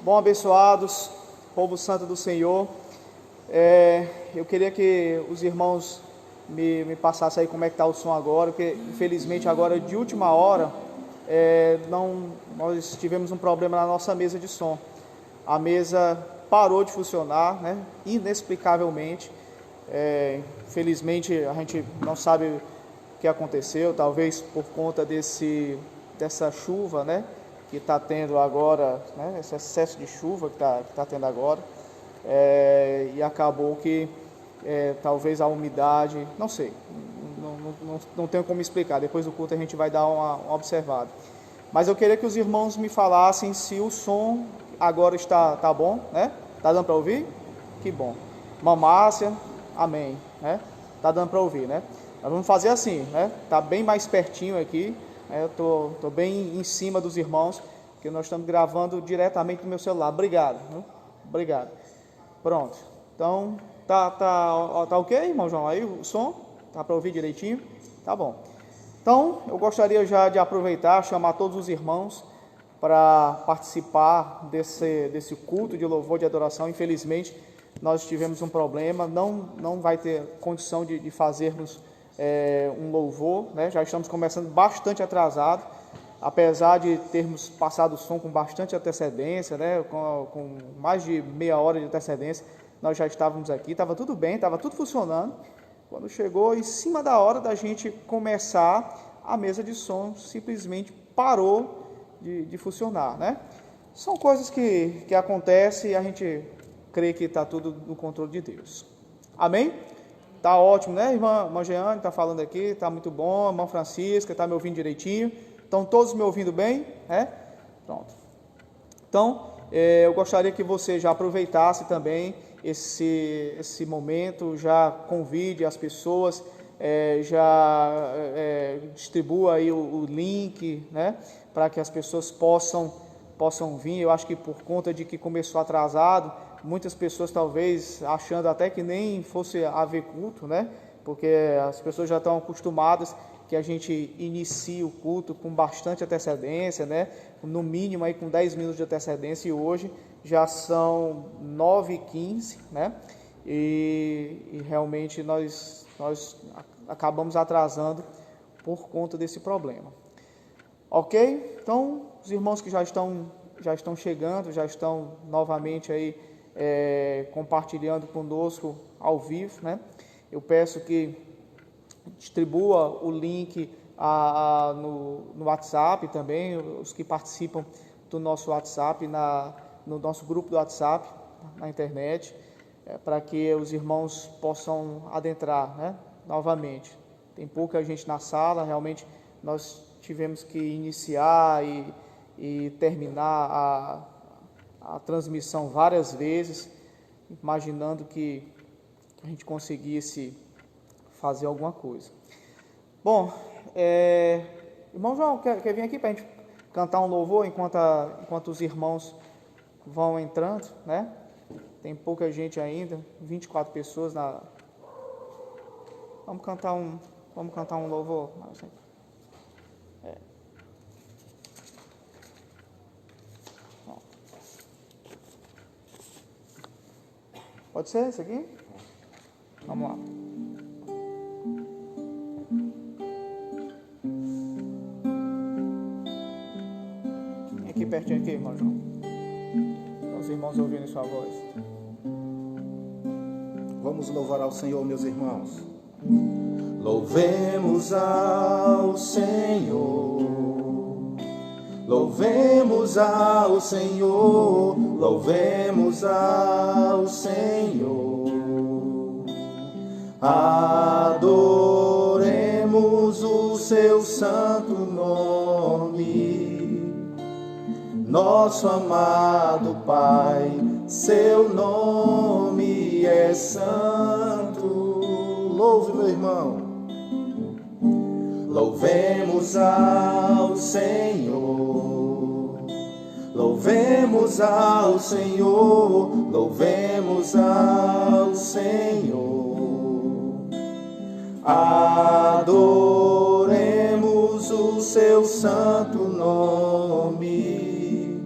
Bom, abençoados, povo santo do Senhor, eu queria que os irmãos me passassem aí como é que está o som agora, porque infelizmente agora de última hora, nós tivemos um problema na nossa mesa de som. A mesa parou de funcionar, né, inexplicavelmente. Infelizmente a gente não sabe o que aconteceu, talvez por conta dessa chuva, né, que está tendo agora, né, esse excesso de chuva que está tendo agora, e acabou que talvez a umidade, não sei, não tenho como explicar, depois do culto a gente vai dar uma observada. Mas eu queria que os irmãos me falassem se o som agora está bom, né? Está dando para ouvir? Que bom. Mamácia, amém, né? Está dando para ouvir, né? Nós vamos fazer assim, né? Está bem mais pertinho aqui, eu tô bem em cima dos irmãos, porque nós estamos gravando diretamente no meu celular. Obrigado, viu? Obrigado. Pronto. Então, tá ok, irmão João? Aí o som? Tá para ouvir direitinho? Tá bom. Então, eu gostaria já de aproveitar, chamar todos os irmãos para participar desse culto de louvor, de adoração. Infelizmente, nós tivemos um problema, não vai ter condição de fazermos um louvor, né? Já estamos começando bastante atrasado, apesar de termos passado o som com bastante antecedência, né? Com mais de meia hora de antecedência, nós já estávamos aqui, estava tudo bem, estava tudo funcionando. Quando chegou em cima da hora da gente começar, a mesa de som simplesmente parou de funcionar, né? São coisas que acontecem e a gente crê que está tudo no controle de Deus. Amém? Tá ótimo, né? Irmã Jeane está falando aqui, está muito bom. Irmã Francisca está me ouvindo direitinho. Estão todos me ouvindo bem? Pronto. Então, eu gostaria que você já aproveitasse também esse momento, já convide as pessoas, distribua aí o link, né? Para que as pessoas possam vir. Eu acho que por conta de que começou atrasado, muitas pessoas talvez achando até que nem fosse haver culto, né? Porque as pessoas já estão acostumadas que a gente inicie o culto com bastante antecedência, né? No mínimo aí com 10 minutos de antecedência, e hoje já são 9h15, né? E realmente nós acabamos atrasando por conta desse problema. Ok? Então, os irmãos que já estão chegando, já estão novamente aí compartilhando conosco ao vivo, né? Eu peço que distribua o link no WhatsApp também, os que participam do nosso WhatsApp, no nosso grupo do WhatsApp, na internet, para que os irmãos possam adentrar, né? Novamente. Tem pouca gente na sala, realmente nós tivemos que iniciar e terminar a transmissão várias vezes, imaginando que a gente conseguisse fazer alguma coisa. Bom, irmão João, quer vir aqui para a gente cantar um louvor enquanto os irmãos vão entrando, né? Tem pouca gente ainda, 24 pessoas Vamos cantar um louvor. Pode ser esse aqui? Vamos lá. Vem aqui pertinho aqui, irmão João. Para os irmãos ouvirem sua voz. Vamos louvar ao Senhor, meus irmãos. Louvemos ao Senhor. Louvemos ao Senhor, louvemos ao Senhor, adoremos o seu santo nome, nosso amado Pai, seu nome é santo. Louve, meu irmão. Louvemos ao Senhor, louvemos ao Senhor, louvemos ao Senhor, adoremos o seu santo nome,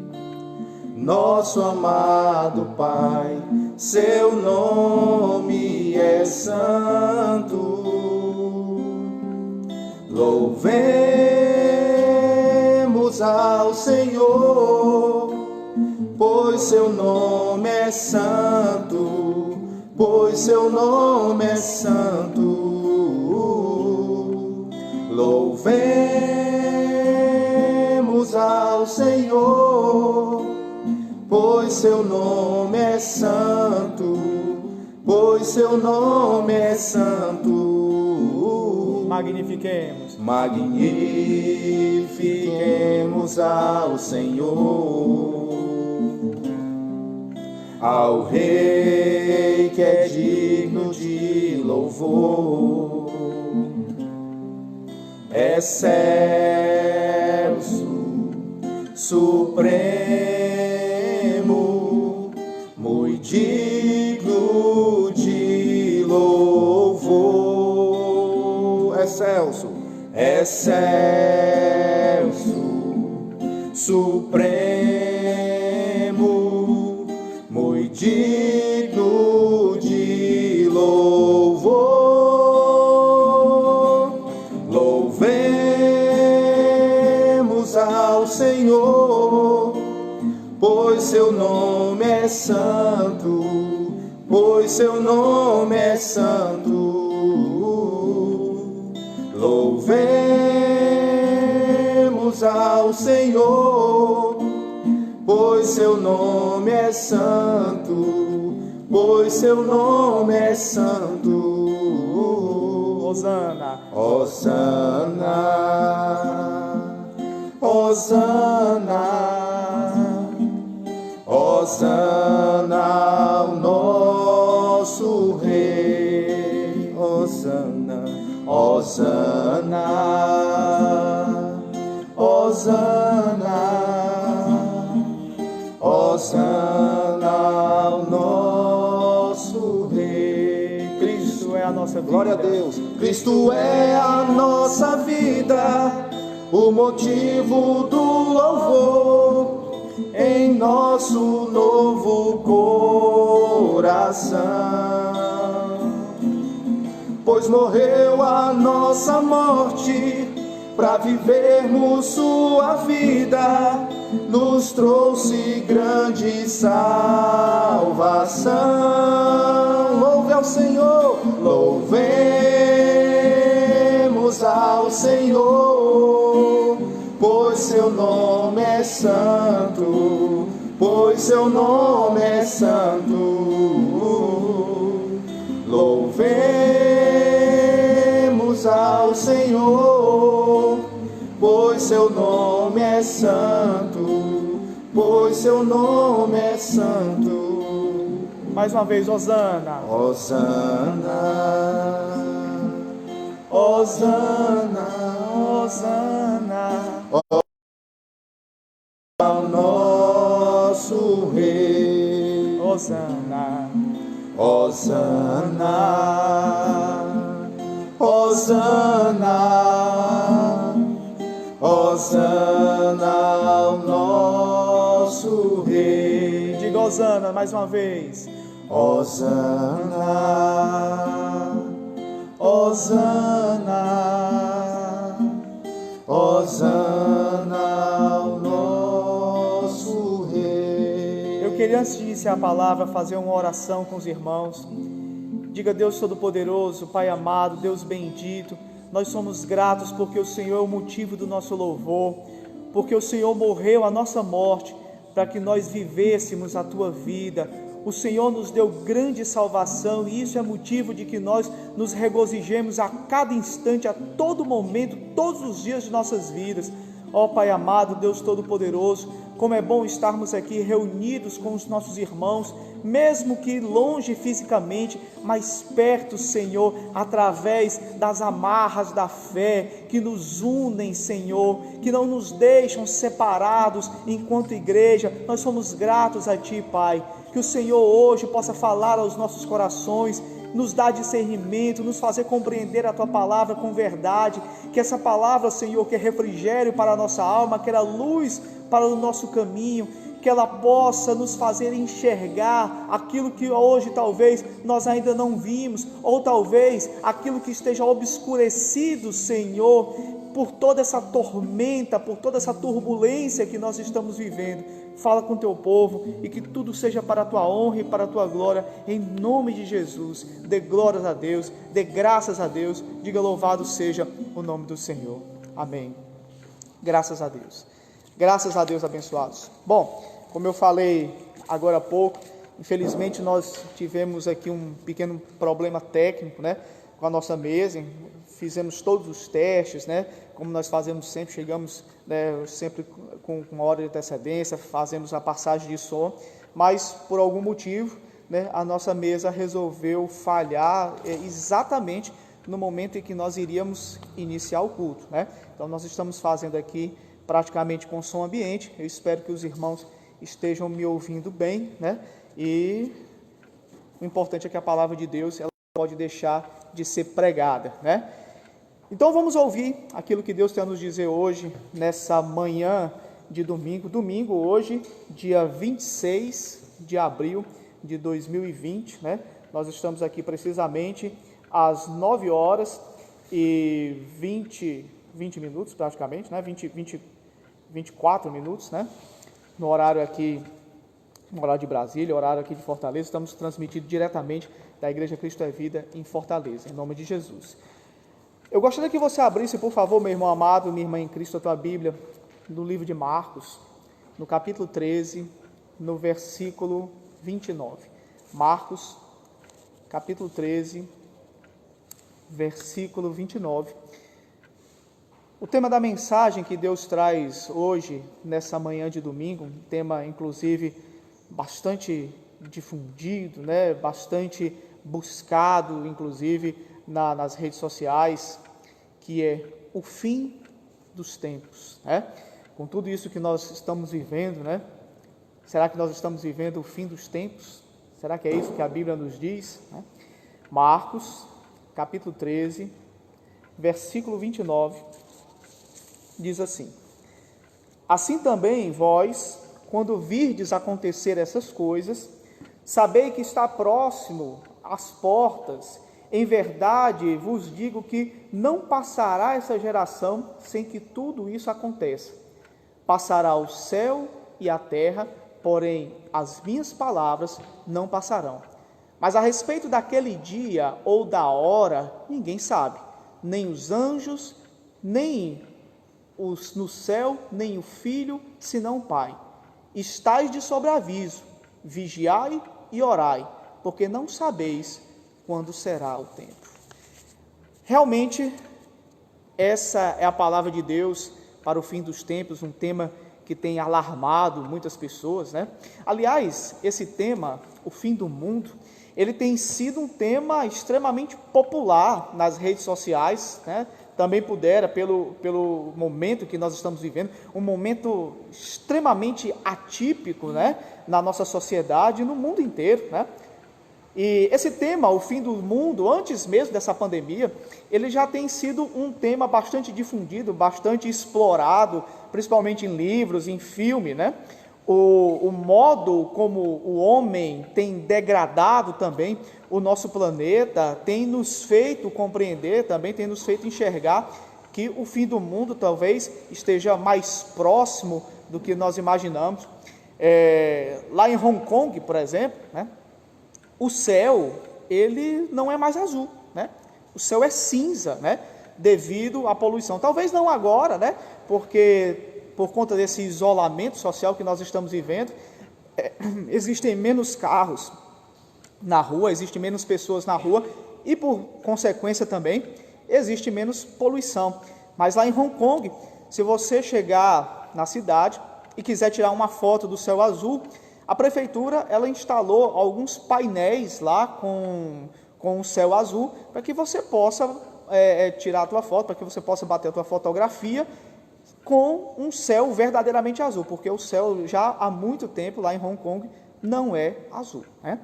nosso amado Pai, seu nome é santo. Louvemos ao Senhor, pois seu nome é santo, pois seu nome é santo. Louvemos ao Senhor, pois seu nome é santo, pois seu nome é santo. Magnifiquemos ao Senhor, ao Rei que é digno de louvor. Excelso, supremo, muito digno de louvor. Excelso, supremo, muito digno de louvor. Louvemos ao Senhor, pois seu nome é santo, pois seu nome é santo. Louvemos ao Senhor, pois seu nome é santo, pois seu nome é santo. Hosana, Hosana, Hosana, Hosana ao nosso Rei. Hosana, Hosana, Hosana, Hosana ao nosso Rei. Cristo é a nossa vida. Glória a Deus. Cristo é a nossa vida, o motivo do louvor em nosso novo coração. Pois morreu a nossa morte, para vivermos sua vida, nos trouxe grande salvação. Louve ao Senhor, louvemos ao Senhor, pois seu nome é santo, pois seu nome é santo. Louvemos ao Senhor, pois seu nome é santo, pois seu nome é santo. Mais uma vez, Hosana. Hosana, Hosana, Hosana, ao nosso Rei. Hosana, Hosana, Hosana, Hosana ao nosso Rei. Diga Hosana mais uma vez. Hosana, Hosana, Hosana ao nosso Rei. Eu queria, antes de iniciar a palavra, fazer uma oração com os irmãos. Diga: Deus Todo-Poderoso, Pai amado, Deus bendito, nós somos gratos porque o Senhor é o motivo do nosso louvor, porque o Senhor morreu a nossa morte para que nós vivêssemos a Tua vida. O Senhor nos deu grande salvação e isso é motivo de que nós nos regozijemos a cada instante, a todo momento, todos os dias de nossas vidas. Ó Pai amado, Deus Todo-Poderoso, como é bom estarmos aqui reunidos com os nossos irmãos, mesmo que longe fisicamente, mas perto, Senhor, através das amarras da fé que nos unem, Senhor, que não nos deixam separados enquanto igreja. Nós somos gratos a Ti, Pai. Que o Senhor hoje possa falar aos nossos corações, nos dar discernimento, nos fazer compreender a Tua palavra com verdade, que essa palavra, Senhor, que é refrigério para a nossa alma, que era luz para o nosso caminho, que ela possa nos fazer enxergar aquilo que hoje talvez nós ainda não vimos, ou talvez aquilo que esteja obscurecido, Senhor, por toda essa tormenta, por toda essa turbulência que nós estamos vivendo. Fala com o teu povo e que tudo seja para a tua honra e para a tua glória, em nome de Jesus. Dê glórias a Deus, dê graças a Deus, diga louvado seja o nome do Senhor. Amém. Graças a Deus. Graças a Deus, abençoados. Bom, como eu falei agora há pouco, infelizmente nós tivemos aqui um pequeno problema técnico, né, com a nossa mesa. Fizemos todos os testes, né, como nós fazemos sempre, chegamos, né, sempre com uma hora de antecedência, fazemos a passagem de som, mas por algum motivo, né, a nossa mesa resolveu falhar exatamente no momento em que nós iríamos iniciar o culto, né? Então nós estamos fazendo aqui praticamente com som ambiente. Eu espero que os irmãos estejam me ouvindo bem, né? E o importante é que a palavra de Deus ela pode deixar de ser pregada, né? Então vamos ouvir aquilo que Deus tem a nos dizer hoje, nessa manhã de domingo. Domingo hoje, dia 26 de abril de 2020, né? Nós estamos aqui precisamente às 9 horas e 20 minutos praticamente, né? 24 minutos, né? No horário aqui, no horário de Brasília, horário aqui de Fortaleza. Estamos transmitindo diretamente da Igreja Cristo é Vida em Fortaleza, em nome de Jesus. Eu gostaria que você abrisse, por favor, meu irmão amado, minha irmã em Cristo, a tua Bíblia, no livro de Marcos, no capítulo 13, no versículo 29. Marcos, capítulo 13, versículo 29. O tema da mensagem que Deus traz hoje, nessa manhã de domingo, um tema, inclusive, bastante difundido, né? Bastante buscado, inclusive, nas redes sociais, que é o fim dos tempos, né? Com tudo isso que nós estamos vivendo, né? Será que nós estamos vivendo o fim dos tempos? Será que é isso que a Bíblia nos diz, né? Marcos, capítulo 13, versículo 29, diz assim: assim também vós, quando virdes acontecer essas coisas, sabei que está próximo às portas. Em verdade vos digo que não passará essa geração sem que tudo isso aconteça. Passará o céu e a terra, porém as minhas palavras não passarão. Mas a respeito daquele dia ou da hora, ninguém sabe, nem os anjos, nem os no céu, nem o Filho, senão o Pai. Estais de sobreaviso, vigiai e orai, porque não sabeis quando será o tempo. Realmente, essa é a palavra de Deus para o fim dos tempos, um tema que tem alarmado muitas pessoas, né? Aliás, esse tema, o fim do mundo, ele tem sido um tema extremamente popular nas redes sociais, né? Também pudera, pelo momento que nós estamos vivendo, um momento extremamente atípico, né? Na nossa sociedade e no mundo inteiro, né? E esse tema, o fim do mundo, antes mesmo dessa pandemia, ele já tem sido um tema bastante difundido, bastante explorado, principalmente em livros, em filme, né? O modo como o homem tem degradado também o nosso planeta tem nos feito compreender, também tem nos feito enxergar que o fim do mundo talvez esteja mais próximo do que nós imaginamos. Lá em Hong Kong, por exemplo, né? O céu, ele não é mais azul, né? O céu é cinza, né? Devido à poluição. Talvez não agora, né? Porque por conta desse isolamento social que nós estamos vivendo, existem menos carros na rua, existem menos pessoas na rua e, por consequência também, existe menos poluição. Mas lá em Hong Kong, se você chegar na cidade e quiser tirar uma foto do céu azul, a prefeitura ela instalou alguns painéis lá com o céu azul para que você possa tirar a tua foto, para que você possa bater a tua fotografia com um céu verdadeiramente azul, porque o céu já há muito tempo lá em Hong Kong não é azul, né?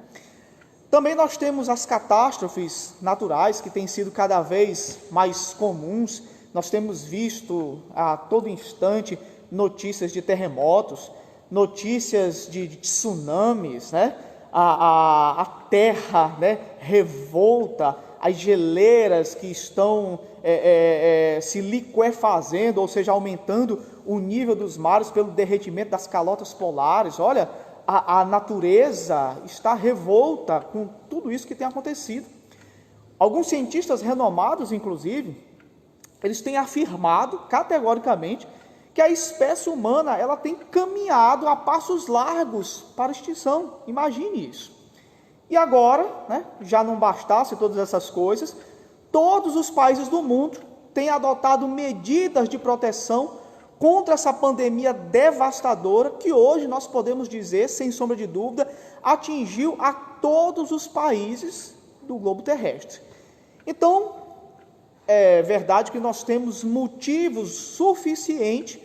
Também nós temos as catástrofes naturais que têm sido cada vez mais comuns. Nós temos visto a todo instante notícias de terremotos. notícias de tsunamis, né? A terra, né, revolta, as geleiras que estão se liquefazendo, ou seja, aumentando o nível dos mares pelo derretimento das calotas polares. Olha, a natureza está revolta com tudo isso que tem acontecido. Alguns cientistas renomados, inclusive, eles têm afirmado categoricamente que a espécie humana ela tem caminhado a passos largos para a extinção. Imagine isso. E agora, né, já não bastasse todas essas coisas, todos os países do mundo têm adotado medidas de proteção contra essa pandemia devastadora que hoje nós podemos dizer, sem sombra de dúvida, atingiu a todos os países do globo terrestre. Então, é verdade que nós temos motivos suficientes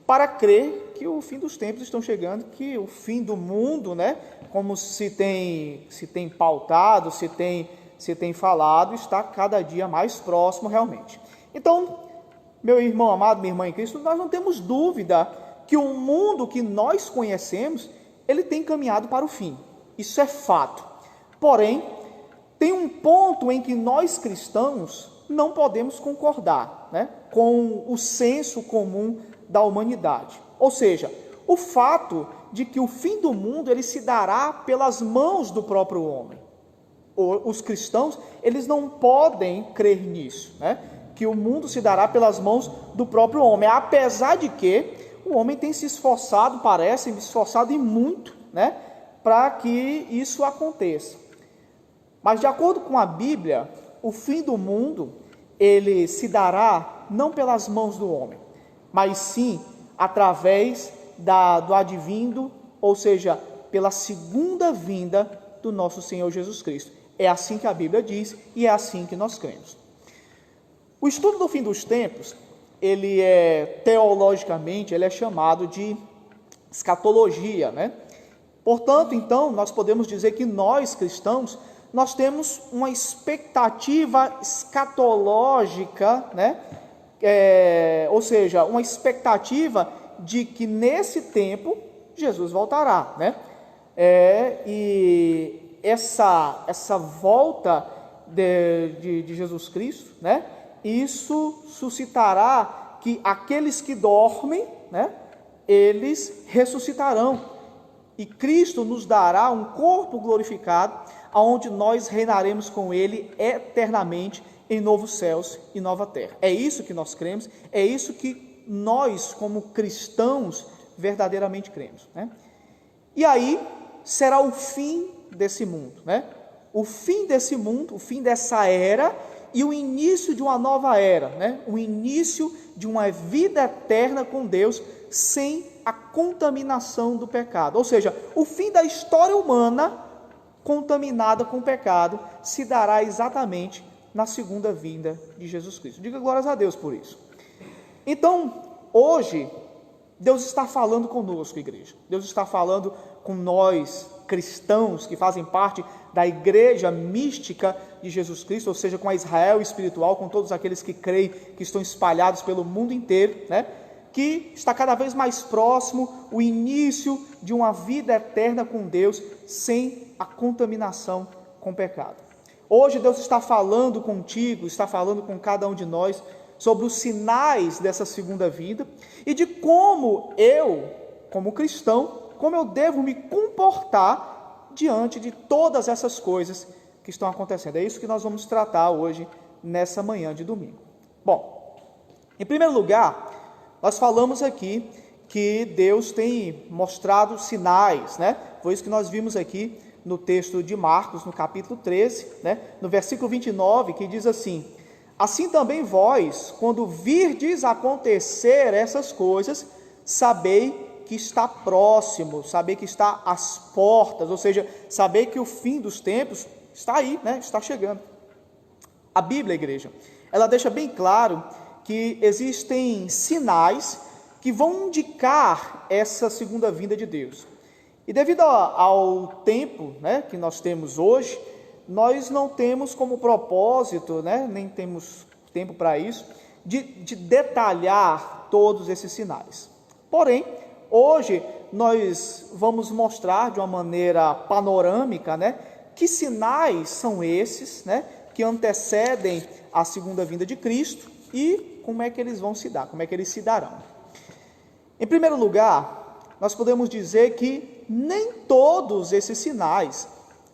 para crer que o fim dos tempos estão chegando, que o fim do mundo, né, como se tem pautado, se tem falado, está cada dia mais próximo realmente. Então, meu irmão amado, minha irmã em Cristo, nós não temos dúvida que o mundo que nós conhecemos, ele tem caminhado para o fim. Isso é fato. Porém, tem um ponto em que nós cristãos não podemos concordar, né, com o senso comum da humanidade. Ou seja, o fato de que o fim do mundo ele se dará pelas mãos do próprio homem. Os cristãos, eles não podem crer nisso, né, que o mundo se dará pelas mãos do próprio homem, apesar de que o homem tem se esforçado, parece, se esforçado e muito, né, para que isso aconteça. Mas de acordo com a Bíblia, o fim do mundo, ele se dará não pelas mãos do homem, mas sim através do advindo, ou seja, pela segunda vinda do nosso Senhor Jesus Cristo. É assim que a Bíblia diz e é assim que nós cremos. O estudo do fim dos tempos, ele teologicamente, ele é chamado de escatologia, né? Portanto, então, nós podemos dizer que nós, cristãos, nós temos uma expectativa escatológica, né? Ou seja, uma expectativa de que nesse tempo Jesus voltará, né? E essa volta de Jesus Cristo, né? Isso suscitará que aqueles que dormem, né? Eles ressuscitarão. E Cristo nos dará um corpo glorificado, aonde nós reinaremos com Ele eternamente em novos céus e nova terra. É isso que nós cremos, é isso que nós, como cristãos, verdadeiramente cremos, né? E aí será o fim desse mundo, né? O fim desse mundo, o fim dessa era e o início de uma nova era, né? O início de uma vida eterna com Deus sem a contaminação do pecado. Ou seja, o fim da história humana contaminada com o pecado se dará exatamente na segunda vinda de Jesus Cristo. Diga glórias a Deus por isso. Então, hoje, Deus está falando conosco, igreja. Deus está falando com nós, cristãos, que fazem parte da igreja mística de Jesus Cristo, ou seja, com a Israel espiritual, com todos aqueles que creem, que estão espalhados pelo mundo inteiro, né? Que está cada vez mais próximo o início de uma vida eterna com Deus, sem a contaminação com o pecado. Hoje Deus está falando contigo, está falando com cada um de nós, sobre os sinais dessa segunda vinda, e de como eu, como cristão, como eu devo me comportar diante de todas essas coisas que estão acontecendo. É isso que nós vamos tratar hoje, nessa manhã de domingo. Bom, em primeiro lugar, nós falamos aqui que Deus tem mostrado sinais, né? Foi isso que nós vimos aqui no texto de Marcos, no capítulo 13, né? No versículo 29, que diz assim: assim também vós, quando virdes acontecer essas coisas, sabei que está próximo, sabei que está às portas, ou seja, sabei que o fim dos tempos está aí, né? Está chegando. A Bíblia, igreja, ela deixa bem claro que existem sinais que vão indicar essa segunda vinda de Deus. E devido ao tempo, né, que nós temos hoje, nós não temos como propósito, né, nem temos tempo para isso, de detalhar todos esses sinais. Porém, hoje nós vamos mostrar de uma maneira panorâmica, né, que sinais são esses, né, que antecedem a segunda vinda de Cristo e como é que eles vão se dar, como é que eles se darão. Em primeiro lugar, nós podemos dizer que nem todos esses sinais,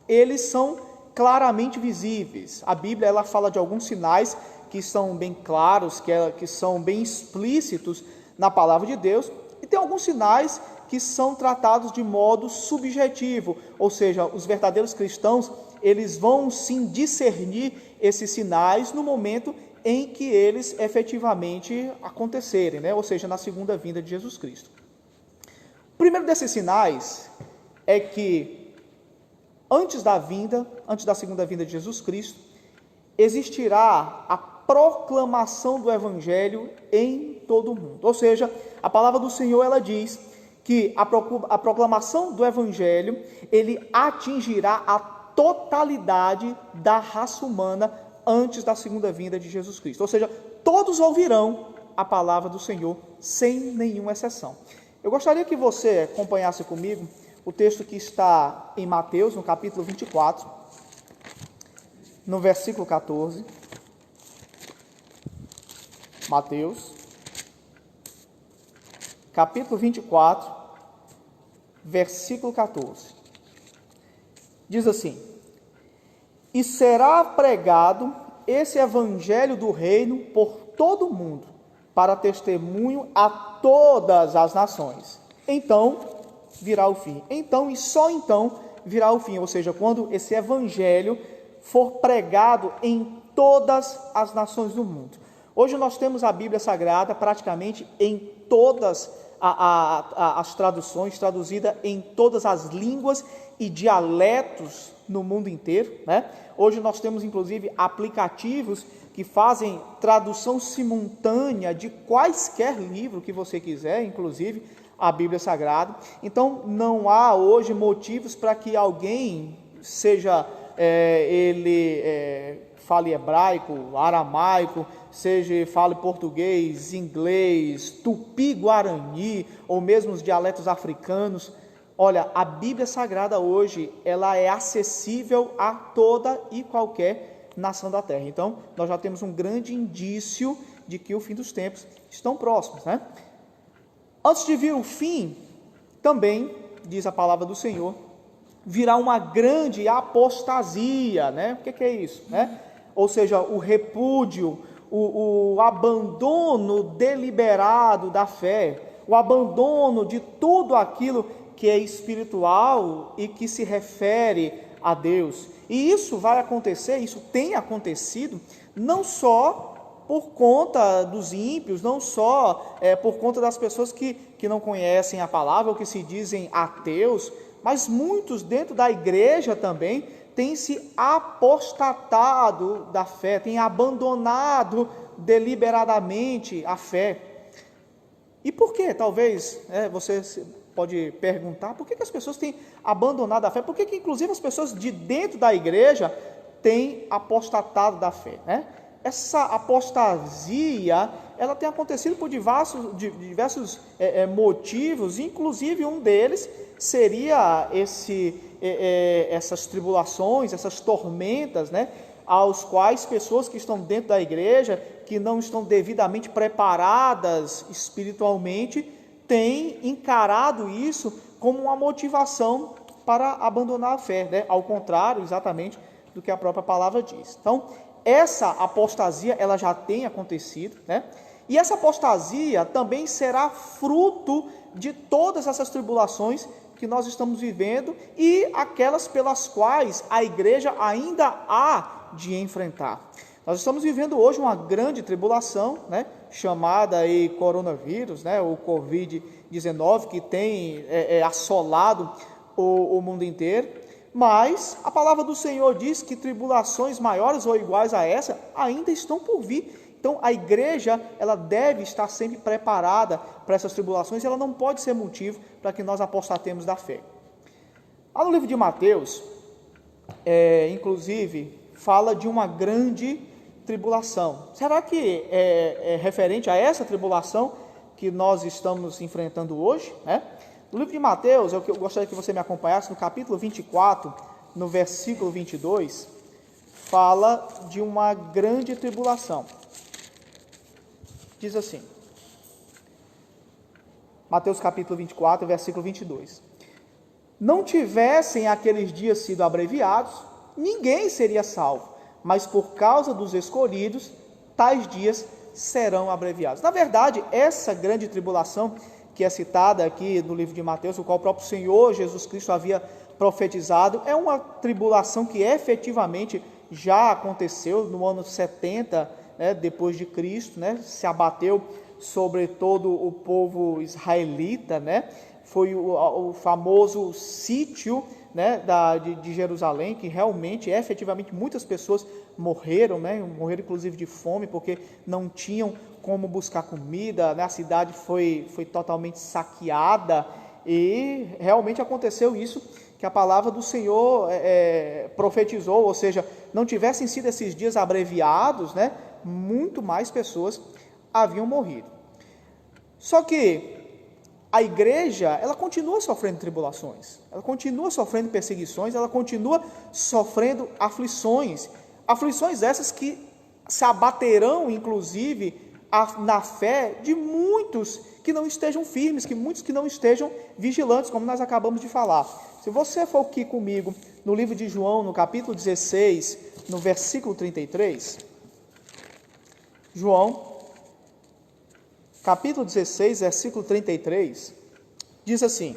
eles são claramente visíveis. A Bíblia, ela fala de alguns sinais que são bem claros, que são bem explícitos na palavra de Deus, e tem alguns sinais que são tratados de modo subjetivo, ou seja, os verdadeiros cristãos, eles vão sim discernir esses sinais no momento em que eles efetivamente acontecerem, né? Ou seja, na segunda vinda de Jesus Cristo. O primeiro desses sinais é que antes da segunda vinda de Jesus Cristo, existirá a proclamação do Evangelho em todo o mundo. Ou seja, a palavra do Senhor, ela diz que a proclamação do Evangelho, ele atingirá a totalidade da raça humana antes da segunda vinda de Jesus Cristo. Ou seja, todos ouvirão a palavra do Senhor, sem nenhuma exceção. Eu gostaria que você acompanhasse comigo o texto que está em Mateus, no capítulo 24, no versículo 14. Mateus, capítulo 24, versículo 14. Diz assim: e será pregado esse evangelho do reino por todo o mundo, para testemunho a todas as nações. Então virá o fim. Então e só então virá o fim. Ou seja, quando esse evangelho for pregado em todas as nações do mundo. Hoje nós temos a Bíblia Sagrada praticamente em todas as traduções, traduzida em todas as línguas e dialetos no mundo inteiro, né? Hoje nós temos inclusive aplicativos que fazem tradução simultânea de quaisquer livro que você quiser, inclusive a Bíblia Sagrada. Então não há hoje motivos para que alguém seja fale hebraico, aramaico, fale português, inglês, tupi-guarani, ou mesmo os dialetos africanos. Olha, a Bíblia Sagrada hoje, ela é acessível a toda e qualquer nação da terra. Então, nós já temos um grande indício de que o fim dos tempos estão próximos, né? Antes de vir o fim, também, diz a palavra do Senhor, virá uma grande apostasia, né? O que é isso, né? Ou seja, o repúdio, o abandono deliberado da fé, o abandono de tudo aquilo que é espiritual e que se refere a Deus. E isso vai acontecer, isso tem acontecido, não só por conta dos ímpios, não só por conta das pessoas que não conhecem a palavra ou que se dizem ateus, mas muitos dentro da igreja também têm se apostatado da fé, têm abandonado deliberadamente a fé. E por quê? Talvez você pode perguntar, por que as pessoas têm abandonado a fé? Por que inclusive as pessoas de dentro da igreja têm apostatado da fé, né? Essa apostasia, ela tem acontecido por diversos motivos, inclusive um deles seria essas tribulações, essas tormentas, né, aos quais pessoas que estão dentro da igreja, que não estão devidamente preparadas espiritualmente, têm encarado isso como uma motivação para abandonar a fé, né? Ao contrário, exatamente, do que a própria palavra diz. Então, essa apostasia, ela já tem acontecido, né? E essa apostasia também será fruto de todas essas tribulações que nós estamos vivendo e aquelas pelas quais a igreja ainda há de enfrentar. Nós estamos vivendo hoje uma grande tribulação, né, chamada aí coronavírus, né, o Covid-19, que tem assolado o mundo inteiro, mas a palavra do Senhor diz que tribulações maiores ou iguais a essa ainda estão por vir. Então a igreja, ela deve estar sempre preparada para essas tribulações, e ela não pode ser motivo para que nós apostatemos da fé. Lá no livro de Mateus, inclusive, fala de uma grande tribulação. Será que é referente a essa tribulação que nós estamos enfrentando hoje, né? No livro de Mateus, eu gostaria que você me acompanhasse, no capítulo 24, no versículo 22, fala de uma grande tribulação. Diz assim, Mateus capítulo 24, versículo 22. Não tivessem aqueles dias sido abreviados, ninguém seria salvo, mas por causa dos escolhidos, tais dias serão abreviados. Na verdade, essa grande tribulação que é citada aqui no livro de Mateus, o qual o próprio Senhor Jesus Cristo havia profetizado, é uma tribulação que efetivamente já aconteceu no ano 70, né, depois de Cristo, né, se abateu sobre todo o povo israelita, né, foi o famoso sítio, né, de Jerusalém, que realmente, efetivamente, muitas pessoas morreram, né, morreram inclusive de fome, porque não tinham como buscar comida, né, a cidade foi totalmente saqueada, e realmente aconteceu isso, que a palavra do Senhor profetizou, ou seja, não tivessem sido esses dias abreviados, né, muito mais pessoas haviam morrido. Só que a igreja, ela continua sofrendo tribulações, ela continua sofrendo perseguições, ela continua sofrendo aflições essas que se abaterão, inclusive, na fé de muitos que não estejam firmes, muitos que não estejam vigilantes, como nós acabamos de falar. Se você for aqui comigo no livro de João, no capítulo 16, no versículo 33, João, capítulo 16, versículo 33, diz assim: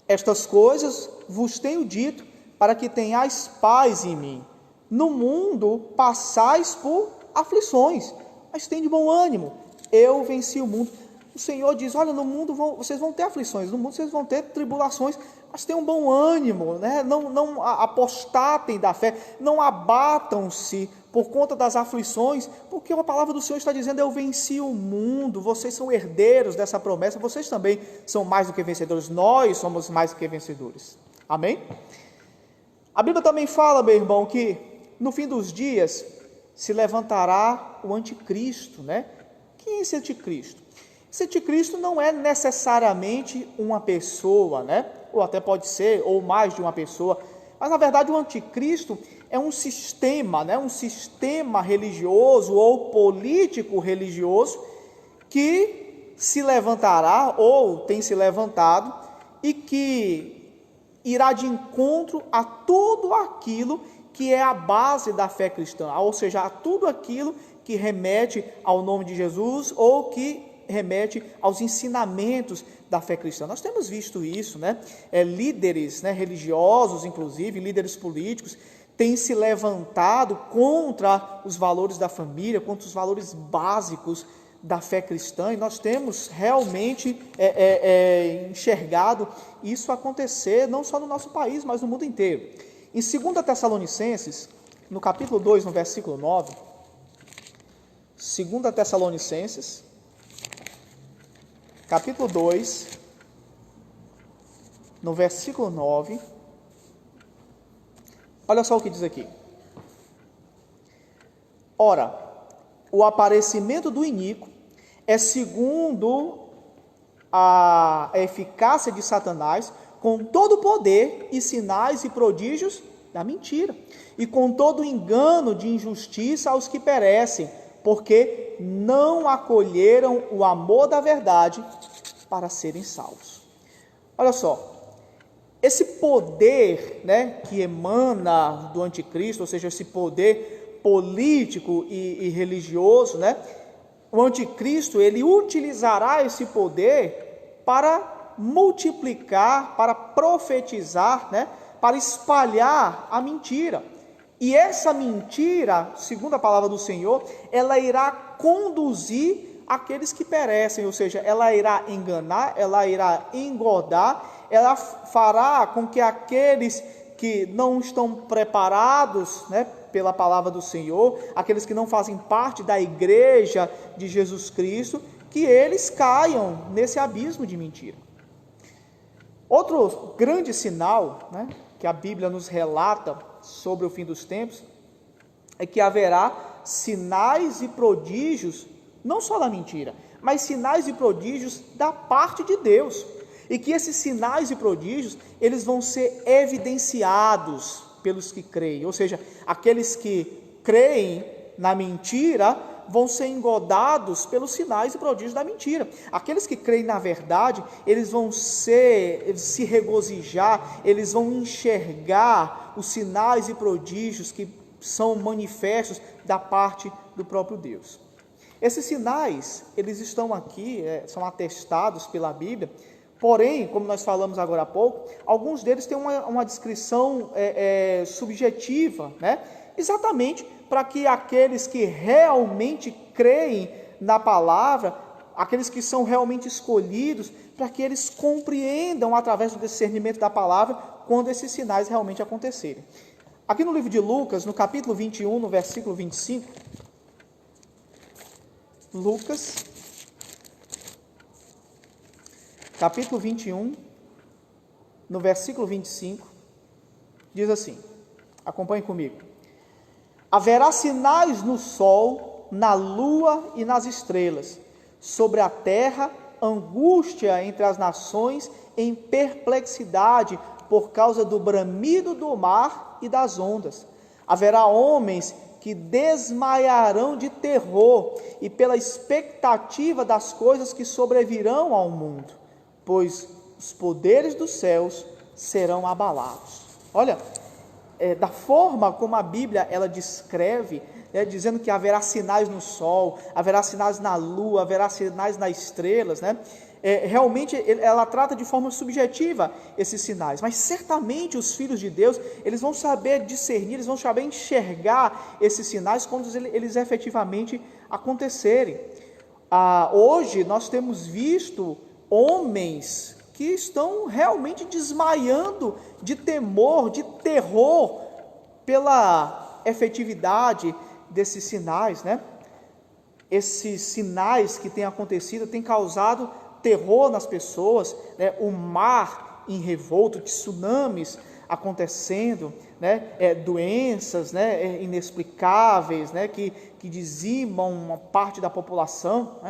estas coisas vos tenho dito para que tenhais paz em mim. No mundo passais por aflições, mas tem de bom ânimo, eu venci o mundo. O Senhor diz, olha, no mundo vocês vão ter aflições, no mundo vocês vão ter tribulações, mas tenham bom ânimo, né? Não apostatem da fé, não abatam-se por conta das aflições, porque a palavra do Senhor está dizendo, eu venci o mundo, vocês são herdeiros dessa promessa, vocês também são mais do que vencedores, nós somos mais do que vencedores. Amém? A Bíblia também fala, meu irmão, que no fim dos dias se levantará o anticristo, né? Quem é esse anticristo? Esse anticristo não é necessariamente uma pessoa, né? Ou até pode ser, ou mais de uma pessoa, mas na verdade o anticristo é um sistema, né? Um sistema religioso ou político religioso que se levantará, ou tem se levantado, e que irá de encontro a tudo aquilo que é a base da fé cristã, ou seja, a tudo aquilo que remete ao nome de Jesus ou que remete aos ensinamentos da fé cristã. Nós temos visto isso, né? Líderes, né, religiosos, inclusive, líderes políticos, têm se levantado contra os valores da família, contra os valores básicos da fé cristã, e nós temos realmente enxergado isso acontecer, não só no nosso país, mas no mundo inteiro. Em 2 Tessalonicenses, no capítulo 2, no versículo 9, 2 Tessalonicenses, capítulo 2, no versículo 9, olha só o que diz aqui. Ora, o aparecimento do iníquo é segundo a eficácia de Satanás, com todo o poder e sinais e prodígios da mentira, e com todo o engano de injustiça aos que perecem, porque não acolheram o amor da verdade para serem salvos. Olha só, esse poder, né, que emana do anticristo, ou seja, esse poder político e religioso, né, o anticristo, ele utilizará esse poder para multiplicar, para profetizar, né, para espalhar a mentira. E essa mentira, segundo a palavra do Senhor, ela irá conduzir aqueles que perecem, ou seja, ela irá enganar, ela irá engordar, ela fará com que aqueles que não estão preparados, né, pela palavra do Senhor, aqueles que não fazem parte da igreja de Jesus Cristo, que eles caiam nesse abismo de mentira. Outro grande sinal, né, que a Bíblia nos relata sobre o fim dos tempos, é que haverá sinais e prodígios, não só da mentira, mas sinais e prodígios da parte de Deus. E que esses sinais e prodígios, eles vão ser evidenciados pelos que creem. Ou seja, aqueles que creem na mentira vão ser engodados pelos sinais e prodígios da mentira. Aqueles que creem na verdade, eles vão se regozijar, eles vão enxergar os sinais e prodígios que são manifestos da parte do próprio Deus. Esses sinais, eles estão aqui, são atestados pela Bíblia. Porém, como nós falamos agora há pouco, alguns deles têm uma descrição subjetiva, né? Exatamente para que aqueles que realmente creem na palavra, aqueles que são realmente escolhidos, para que eles compreendam através do discernimento da palavra quando esses sinais realmente acontecerem. Aqui no livro de Lucas, no capítulo 21, no versículo 25, Lucas, capítulo 21, no versículo 25, diz assim, acompanhe comigo: haverá sinais no sol, na lua e nas estrelas, sobre a terra, angústia entre as nações, em perplexidade por causa do bramido do mar e das ondas. Haverá homens que desmaiarão de terror e pela expectativa das coisas que sobrevirão ao mundo, pois os poderes dos céus serão abalados. Olha, da forma como a Bíblia ela descreve, dizendo que haverá sinais no sol, haverá sinais na lua, haverá sinais nas estrelas, realmente ela trata de forma subjetiva esses sinais, mas certamente os filhos de Deus, eles vão saber discernir, eles vão saber enxergar esses sinais quando eles efetivamente acontecerem. Hoje nós temos visto homens que estão realmente desmaiando de temor, de terror, pela efetividade desses sinais, Esses sinais que têm acontecido têm causado terror nas pessoas, o mar em revolto, tsunamis acontecendo, doenças inexplicáveis, que dizimam uma parte da população,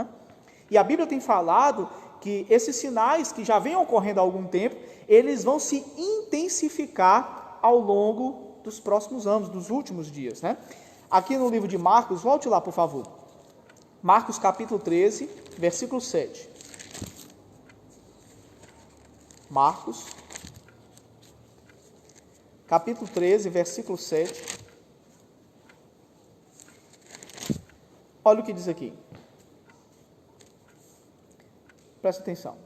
E a Bíblia tem falado que esses sinais que já vêm ocorrendo há algum tempo, eles vão se intensificar ao longo dos próximos anos, dos últimos dias, Aqui no livro de Marcos, volte lá por favor, Marcos capítulo 13, versículo 7. Marcos, capítulo 13, versículo 7. Olha o que diz aqui. Presta atenção.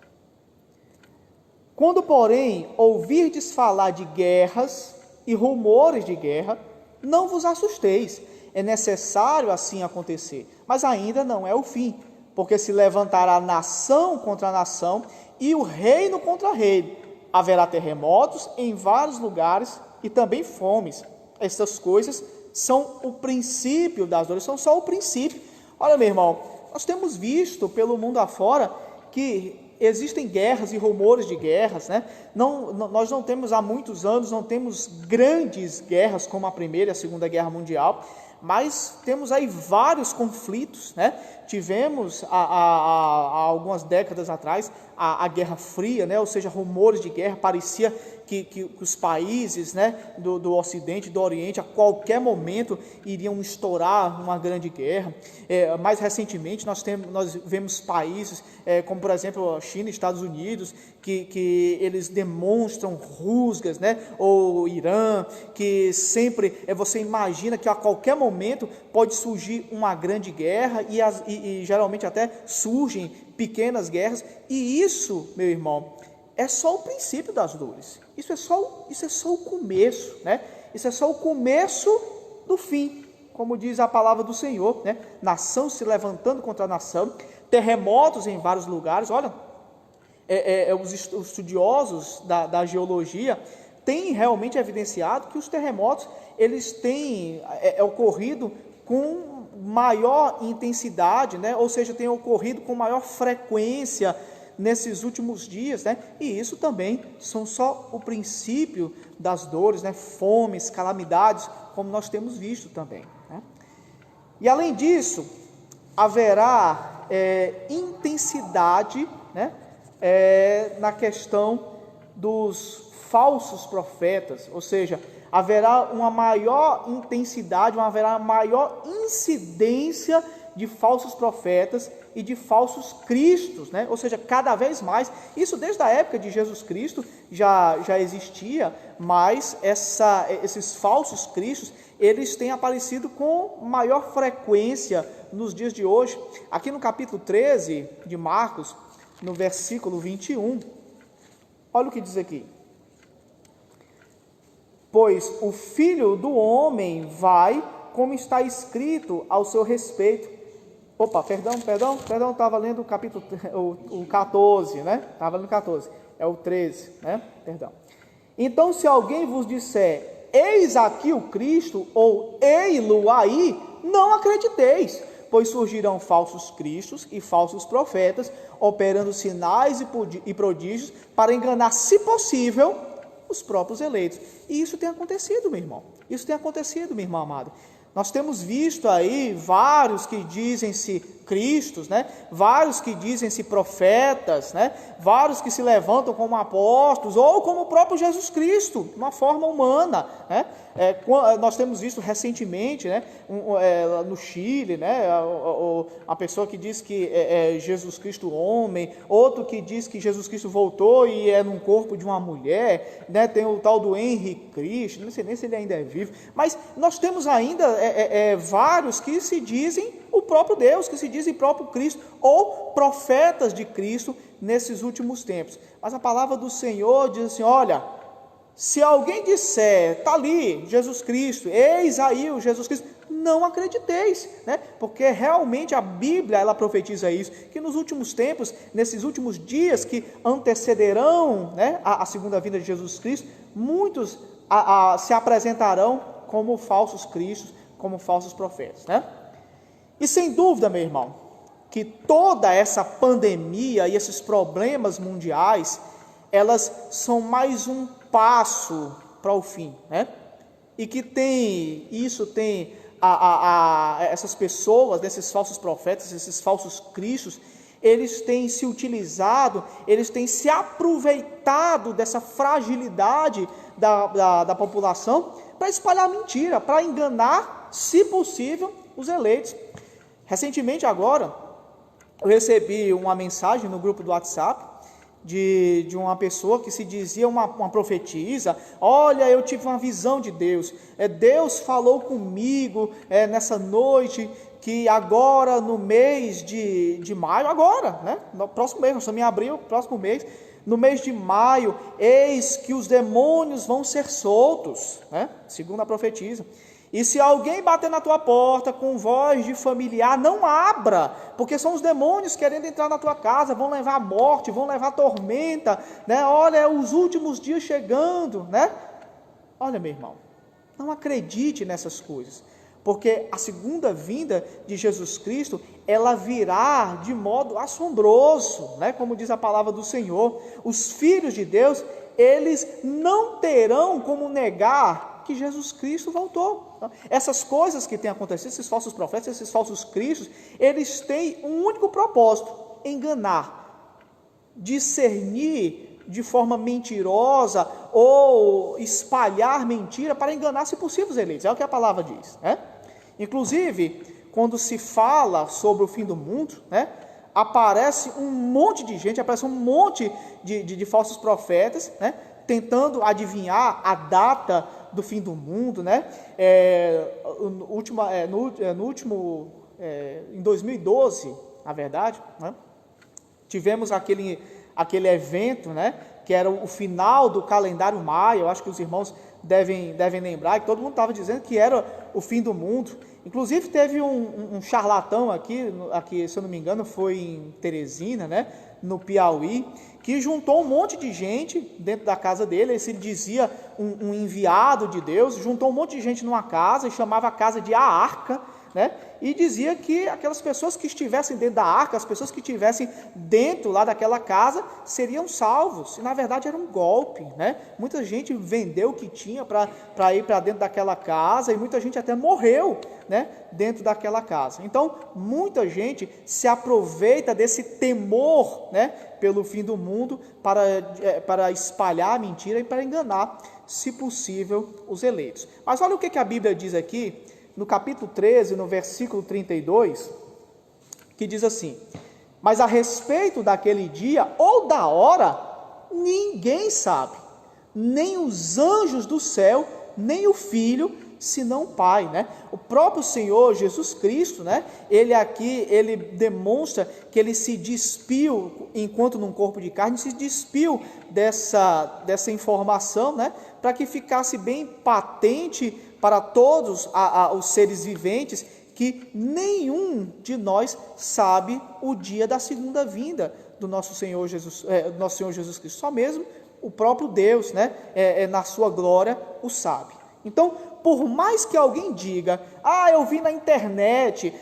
Quando, porém, ouvirdes falar de guerras e rumores de guerra, não vos assusteis. É necessário assim acontecer, mas ainda não é o fim, porque se levantará nação contra nação e o reino contra reino. Haverá terremotos em vários lugares e também fomes. Essas coisas são o princípio das dores, são só o princípio. Olha, meu irmão, nós temos visto pelo mundo afora que existem guerras e rumores de guerras, nós não temos há muitos anos, não temos grandes guerras como a Primeira e a Segunda Guerra Mundial, mas temos aí vários conflitos, Tivemos há algumas décadas atrás a Guerra Fria, ou seja, rumores de guerra, parecia que os países do Ocidente, do Oriente, a qualquer momento iriam estourar uma grande guerra. Mais recentemente nós vemos países como por exemplo a China e Estados Unidos, que eles demonstram rusgas, ou Irã, que sempre você imagina que a qualquer momento pode surgir uma grande guerra e geralmente até surgem pequenas guerras, e isso, meu irmão, é só o princípio das dores. Isso é só o começo, Isso é só o começo do fim, como diz a palavra do Senhor, Nação se levantando contra nação, terremotos em vários lugares. Olha, os estudiosos da geologia têm realmente evidenciado que os terremotos eles têm ocorrido com maior intensidade, ou seja, têm ocorrido com maior frequência nesses últimos dias, e isso também são só o princípio das dores, fomes, calamidades, como nós temos visto também, E além disso, haverá intensidade, né, na questão dos falsos profetas, ou seja, haverá uma maior intensidade, haverá uma maior incidência de falsos profetas e de falsos cristos, né? Ou seja, cada vez mais, isso desde a época de Jesus Cristo já existia, mas esses falsos cristos, eles têm aparecido com maior frequência nos dias de hoje. Aqui no capítulo 13 de Marcos, no versículo 21, olha o que diz aqui: pois o Filho do Homem vai, como está escrito ao seu respeito. Opa, perdão, estava lendo o capítulo, o 14, né? Estava lendo o 14, é o 13, né? Perdão. Então, se alguém vos disser, eis aqui o Cristo, ou ei-lo aí, não acrediteis, pois surgirão falsos cristos e falsos profetas, operando sinais e prodígios, para enganar, se possível, os próprios eleitos. E isso tem acontecido, meu irmão. Isso tem acontecido, meu irmão amado. Nós temos visto aí vários que dizem-se cristos, né? Vários que dizem-se profetas, né? Vários que se levantam como apóstolos ou como o próprio Jesus Cristo, de uma forma humana, né? Nós temos visto recentemente, né? No Chile, né? A pessoa que diz que é Jesus Cristo homem, outro que diz que Jesus Cristo voltou e é num corpo de uma mulher, né? Tem o tal do Henry Cristo, não sei nem se ele ainda é vivo, mas nós temos ainda vários que se dizem o próprio Deus, que se dizem próprio Cristo, ou profetas de Cristo nesses últimos tempos. Mas a palavra do Senhor diz assim: olha, se alguém disser, está ali Jesus Cristo, eis aí o Jesus Cristo, não acrediteis, né? Porque realmente a Bíblia, ela profetiza isso, que nos últimos tempos, nesses últimos dias que antecederão, né, a segunda vinda de Jesus Cristo, muitos se apresentarão como falsos cristos, como falsos profetas, né? E sem dúvida, meu irmão, que toda essa pandemia e esses problemas mundiais, elas são mais um passo para o fim, né? E que essas pessoas, desses falsos profetas, esses falsos cristos, eles têm se utilizado, eles têm se aproveitado dessa fragilidade da população para espalhar mentira, para enganar, se possível, os eleitos. Recentemente agora, eu recebi uma mensagem no grupo do WhatsApp de uma pessoa que se dizia uma profetisa. Olha, eu tive uma visão de Deus, Deus falou comigo nessa noite, que agora no mês de maio, agora, né? No próximo mês, nós estamos em abril, próximo mês, no mês de maio, eis que os demônios vão ser soltos, né? Segundo a profetisa. E se alguém bater na tua porta com voz de familiar, não abra, porque são os demônios querendo entrar na tua casa, vão levar a morte, vão levar a tormenta, né? Olha, os últimos dias chegando, né? Olha, meu irmão, não acredite nessas coisas, porque a segunda vinda de Jesus Cristo, ela virá de modo assombroso, né? Como diz a palavra do Senhor, os filhos de Deus, eles não terão como negar que Jesus Cristo voltou. Essas coisas que têm acontecido, esses falsos profetas, esses falsos cristos, eles têm um único propósito: enganar, discernir de forma mentirosa ou espalhar mentira para enganar, se possível, os eleitos. É o que a palavra diz, né? Inclusive, quando se fala sobre o fim do mundo, né, aparece um monte de gente, aparece um monte de falsos profetas, né, tentando adivinhar a data do fim do mundo, né? Em 2012, na verdade, né, tivemos aquele evento, né, que era o final do calendário maia. Eu acho que os irmãos devem lembrar, que todo mundo estava dizendo que era o fim do mundo. Inclusive teve um charlatão aqui, se eu não me engano, foi em Teresina, né, no Piauí, que juntou um monte de gente dentro da casa dele. Ele se dizia um enviado de Deus, juntou um monte de gente numa casa e chamava a casa de A Arca, né? E dizia que aquelas pessoas que estivessem dentro da arca, as pessoas que estivessem dentro lá daquela casa, seriam salvos. E na verdade era um golpe, né? Muita gente vendeu o que tinha para ir para dentro daquela casa, e muita gente até morreu, né, dentro daquela casa. Então, muita gente se aproveita desse temor, né, pelo fim do mundo para espalhar a mentira e para enganar, se possível, os eleitos. Mas olha o que a Bíblia diz aqui, no capítulo 13, no versículo 32, que diz assim: mas a respeito daquele dia ou da hora, ninguém sabe, nem os anjos do céu, nem o Filho, senão o Pai, né? O próprio Senhor Jesus Cristo, né? Ele demonstra que ele se despiu, enquanto num corpo de carne, se despiu dessa informação, né? Para que ficasse bem patente para todos os seres viventes, que nenhum de nós sabe o dia da segunda vinda do nosso Senhor Jesus Cristo. Só mesmo o próprio Deus, né? Na sua glória, o sabe. Então, por mais que alguém diga: eu vi na internet,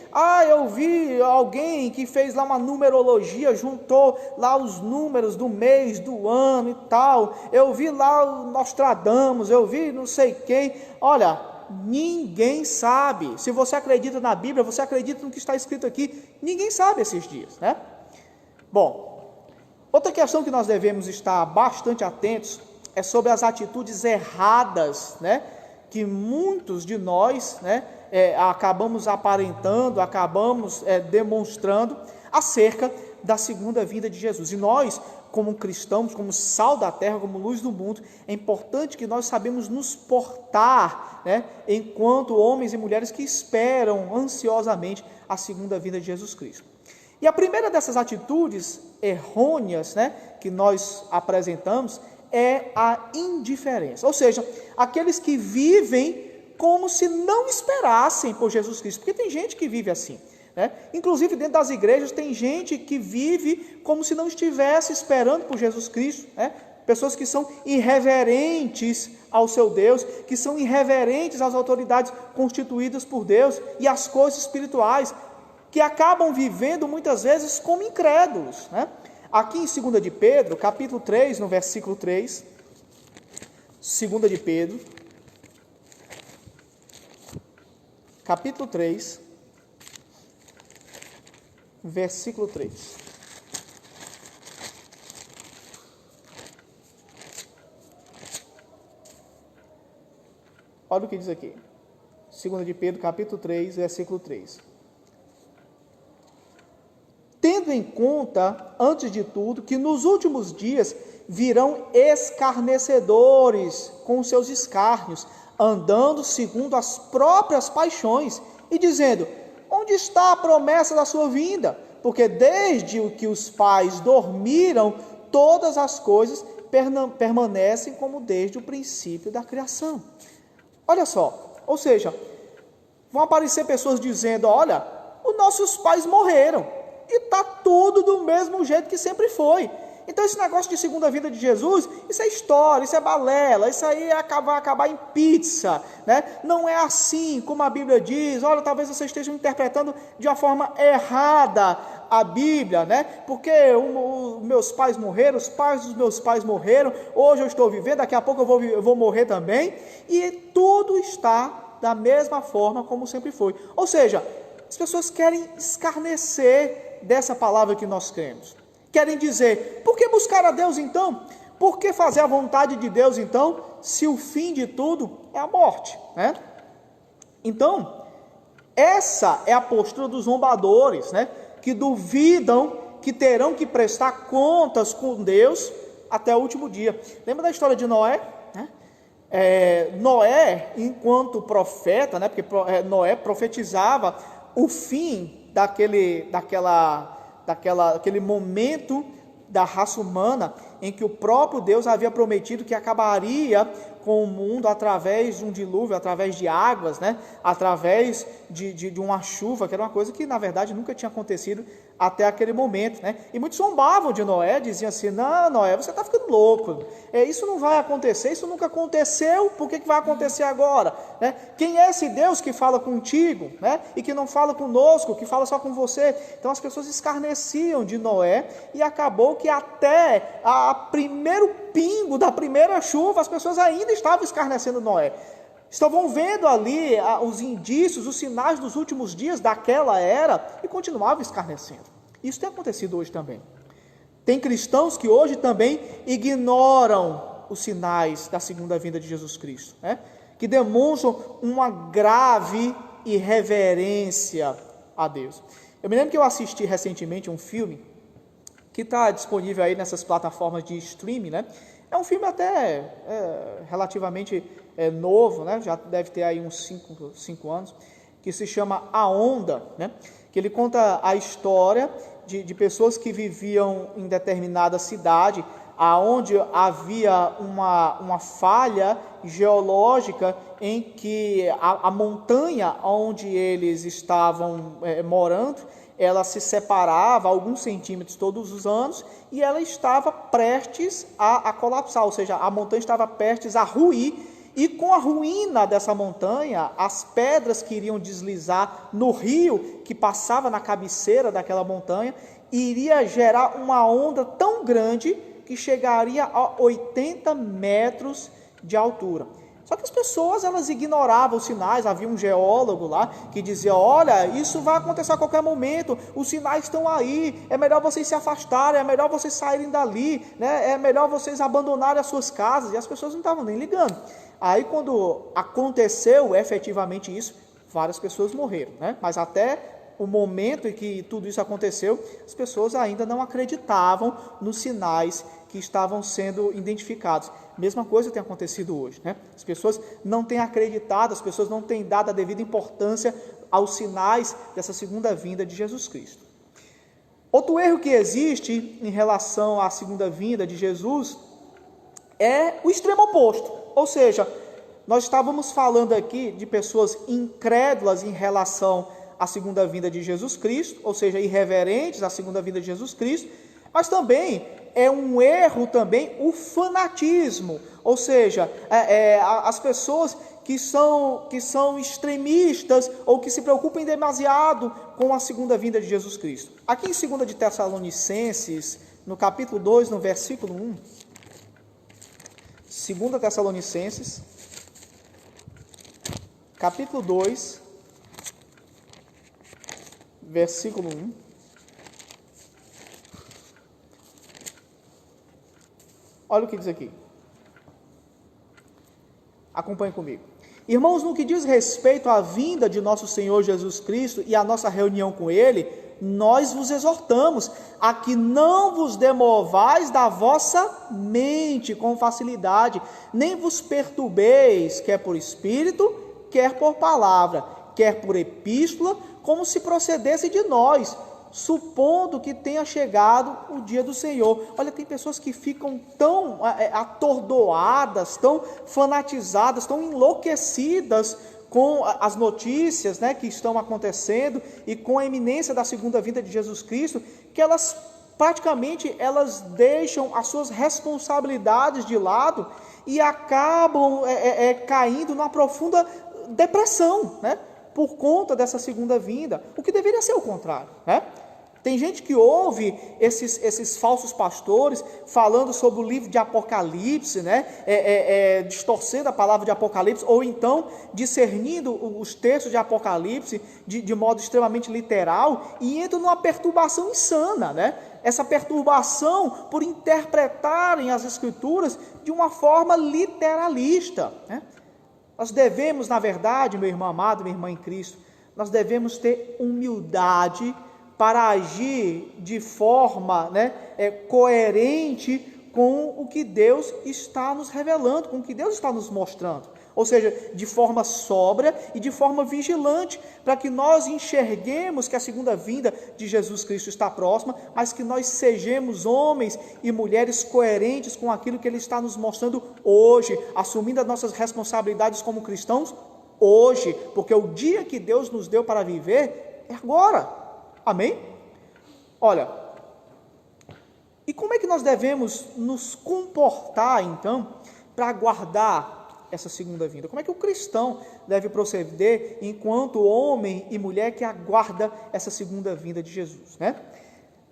eu vi alguém que fez lá uma numerologia, juntou lá os números do mês, do ano e tal, eu vi lá o Nostradamus, eu vi não sei quem. Olha, ninguém sabe. Se você acredita na Bíblia, você acredita no que está escrito aqui, ninguém sabe esses dias, né? Bom, outra questão que nós devemos estar bastante atentos é sobre as atitudes erradas, né, que muitos de nós, né, acabamos aparentando, acabamos demonstrando acerca da segunda vinda de Jesus. E nós, como cristãos, como sal da terra, como luz do mundo, é importante que nós sabemos nos portar, né, enquanto homens e mulheres que esperam ansiosamente a segunda vinda de Jesus Cristo. E a primeira dessas atitudes errôneas, né, que nós apresentamos é a indiferença, ou seja, aqueles que vivem como se não esperassem por Jesus Cristo, porque tem gente que vive assim, né? Inclusive dentro das igrejas tem gente que vive como se não estivesse esperando por Jesus Cristo, né? Pessoas que são irreverentes ao seu Deus, que são irreverentes às autoridades constituídas por Deus e às coisas espirituais, que acabam vivendo muitas vezes como incrédulos, né? Aqui em 2 de Pedro, capítulo 3, no versículo 3, 2 de Pedro, capítulo 3, versículo 3. Olha o que diz aqui. 2 de Pedro, capítulo 3, versículo 3. Tendo em conta, antes de tudo, que nos últimos dias virão escarnecedores com os seus escárnios, andando segundo as próprias paixões, e dizendo: onde está a promessa da sua vinda? Porque desde o que os pais dormiram, todas as coisas permanecem como desde o princípio da criação. Olha só, ou seja, vão aparecer pessoas dizendo: olha, os nossos pais morreram, e está tudo do mesmo jeito que sempre foi. Então esse negócio de segunda vinda de Jesus, isso é história, isso é balela, isso aí vai acabar em pizza, né? Não é assim como a Bíblia diz. Olha, talvez vocês estejam interpretando de uma forma errada a Bíblia, né? Porque meus pais morreram, os pais dos meus pais morreram, hoje eu estou vivendo, daqui a pouco eu vou morrer também, e tudo está da mesma forma como sempre foi. Ou seja, as pessoas querem escarnecer dessa palavra que nós cremos. Querem dizer: por que buscar a Deus então? Por que fazer a vontade de Deus então, se o fim de tudo é a morte, né? Então, essa é a postura dos zombadores, né? Que duvidam que terão que prestar contas com Deus até o último dia. Lembra da história de Noé? Noé, enquanto profeta, né? Porque Noé profetizava o fim daquele momento da raça humana, em que o próprio Deus havia prometido que acabaria com o mundo através de um dilúvio, através de águas, né? Através de uma chuva, que era uma coisa que na verdade nunca tinha acontecido até aquele momento, né? E muitos zombavam de Noé, diziam assim: não, Noé, você está ficando louco, isso não vai acontecer, isso nunca aconteceu, por que vai acontecer agora? Né? Quem é esse Deus que fala contigo, né? E que não fala conosco, que fala só com você? Então as pessoas escarneciam de Noé, e acabou que até o primeiro pingo da primeira chuva, as pessoas ainda estavam escarnecendo Noé. Estavam vendo ali os indícios, os sinais dos últimos dias daquela era e continuavam escarnecendo. Isso tem acontecido hoje também. Tem cristãos que hoje também ignoram os sinais da segunda vinda de Jesus Cristo, né? Que demonstram uma grave irreverência a Deus. Eu me lembro que eu assisti recentemente um filme que está disponível aí nessas plataformas de streaming, né? É um filme até relativamente novo, né? Já deve ter aí uns 5 anos, que se chama A Onda, né? Que ele conta a história de pessoas que viviam em determinada cidade, aonde havia uma falha geológica em que a montanha onde eles estavam morando, ela se separava alguns centímetros todos os anos e ela estava prestes a colapsar, ou seja, a montanha estava prestes a ruir, e com a ruína dessa montanha, as pedras que iriam deslizar no rio que passava na cabeceira daquela montanha, iria gerar uma onda tão grande que chegaria a 80 metros de altura. Só que as pessoas, elas ignoravam os sinais. Havia um geólogo lá que dizia: olha, isso vai acontecer a qualquer momento, os sinais estão aí, é melhor vocês se afastarem, é melhor vocês saírem dali, né? É melhor vocês abandonarem as suas casas. E as pessoas não estavam nem ligando. Aí quando aconteceu efetivamente isso, várias pessoas morreram, né? Mas até o momento em que tudo isso aconteceu, as pessoas ainda não acreditavam nos sinais que estavam sendo identificados. Mesma coisa tem acontecido hoje, né? As pessoas não têm acreditado, as pessoas não têm dado a devida importância aos sinais dessa segunda vinda de Jesus Cristo. Outro erro que existe em relação à segunda vinda de Jesus é o extremo oposto. Ou seja, nós estávamos falando aqui de pessoas incrédulas em relação à segunda vinda de Jesus Cristo, ou seja, irreverentes à segunda vinda de Jesus Cristo, mas também é um erro também o fanatismo, ou seja, as pessoas que são extremistas ou que se preocupem demasiado com a segunda vinda de Jesus Cristo. Aqui em 2 de Tessalonicenses, no capítulo 2, no versículo 1, 2 Tessalonicenses, capítulo 2, versículo 1. Olha o que diz aqui. Acompanhe comigo. Irmãos, no que diz respeito à vinda de nosso Senhor Jesus Cristo e à nossa reunião com Ele, nós vos exortamos a que não vos demovais da vossa mente com facilidade, nem vos perturbeis, quer por espírito, quer por palavra, quer por epístola, como se procedesse de nós, supondo que tenha chegado o dia do Senhor. Olha, tem pessoas que ficam tão atordoadas, tão fanatizadas, tão enlouquecidas com as notícias, né, que estão acontecendo e com a iminência da segunda vinda de Jesus Cristo, que elas praticamente deixam as suas responsabilidades de lado e acabam caindo numa profunda depressão, né, por conta dessa segunda vinda, o que deveria ser o contrário, né? Tem gente que ouve esses falsos pastores falando sobre o livro de Apocalipse, né? Distorcendo a palavra de Apocalipse, ou então discernindo os textos de Apocalipse de modo extremamente literal, e entra numa perturbação insana, né? Essa perturbação por interpretarem as Escrituras de uma forma literalista, né? Nós devemos, na verdade, meu irmão amado, minha irmã em Cristo, nós devemos ter humildade para agir de forma, né, coerente com o que Deus está nos revelando, com o que Deus está nos mostrando. Ou seja, de forma sóbria e de forma vigilante, para que nós enxerguemos que a segunda vinda de Jesus Cristo está próxima, mas que nós sejamos homens e mulheres coerentes com aquilo que Ele está nos mostrando hoje, assumindo as nossas responsabilidades como cristãos hoje, porque o dia que Deus nos deu para viver é agora. Amém? Olha, e como é que nós devemos nos comportar, então, para aguardar essa segunda vinda? Como é que o cristão deve proceder enquanto homem e mulher que aguarda essa segunda vinda de Jesus, né?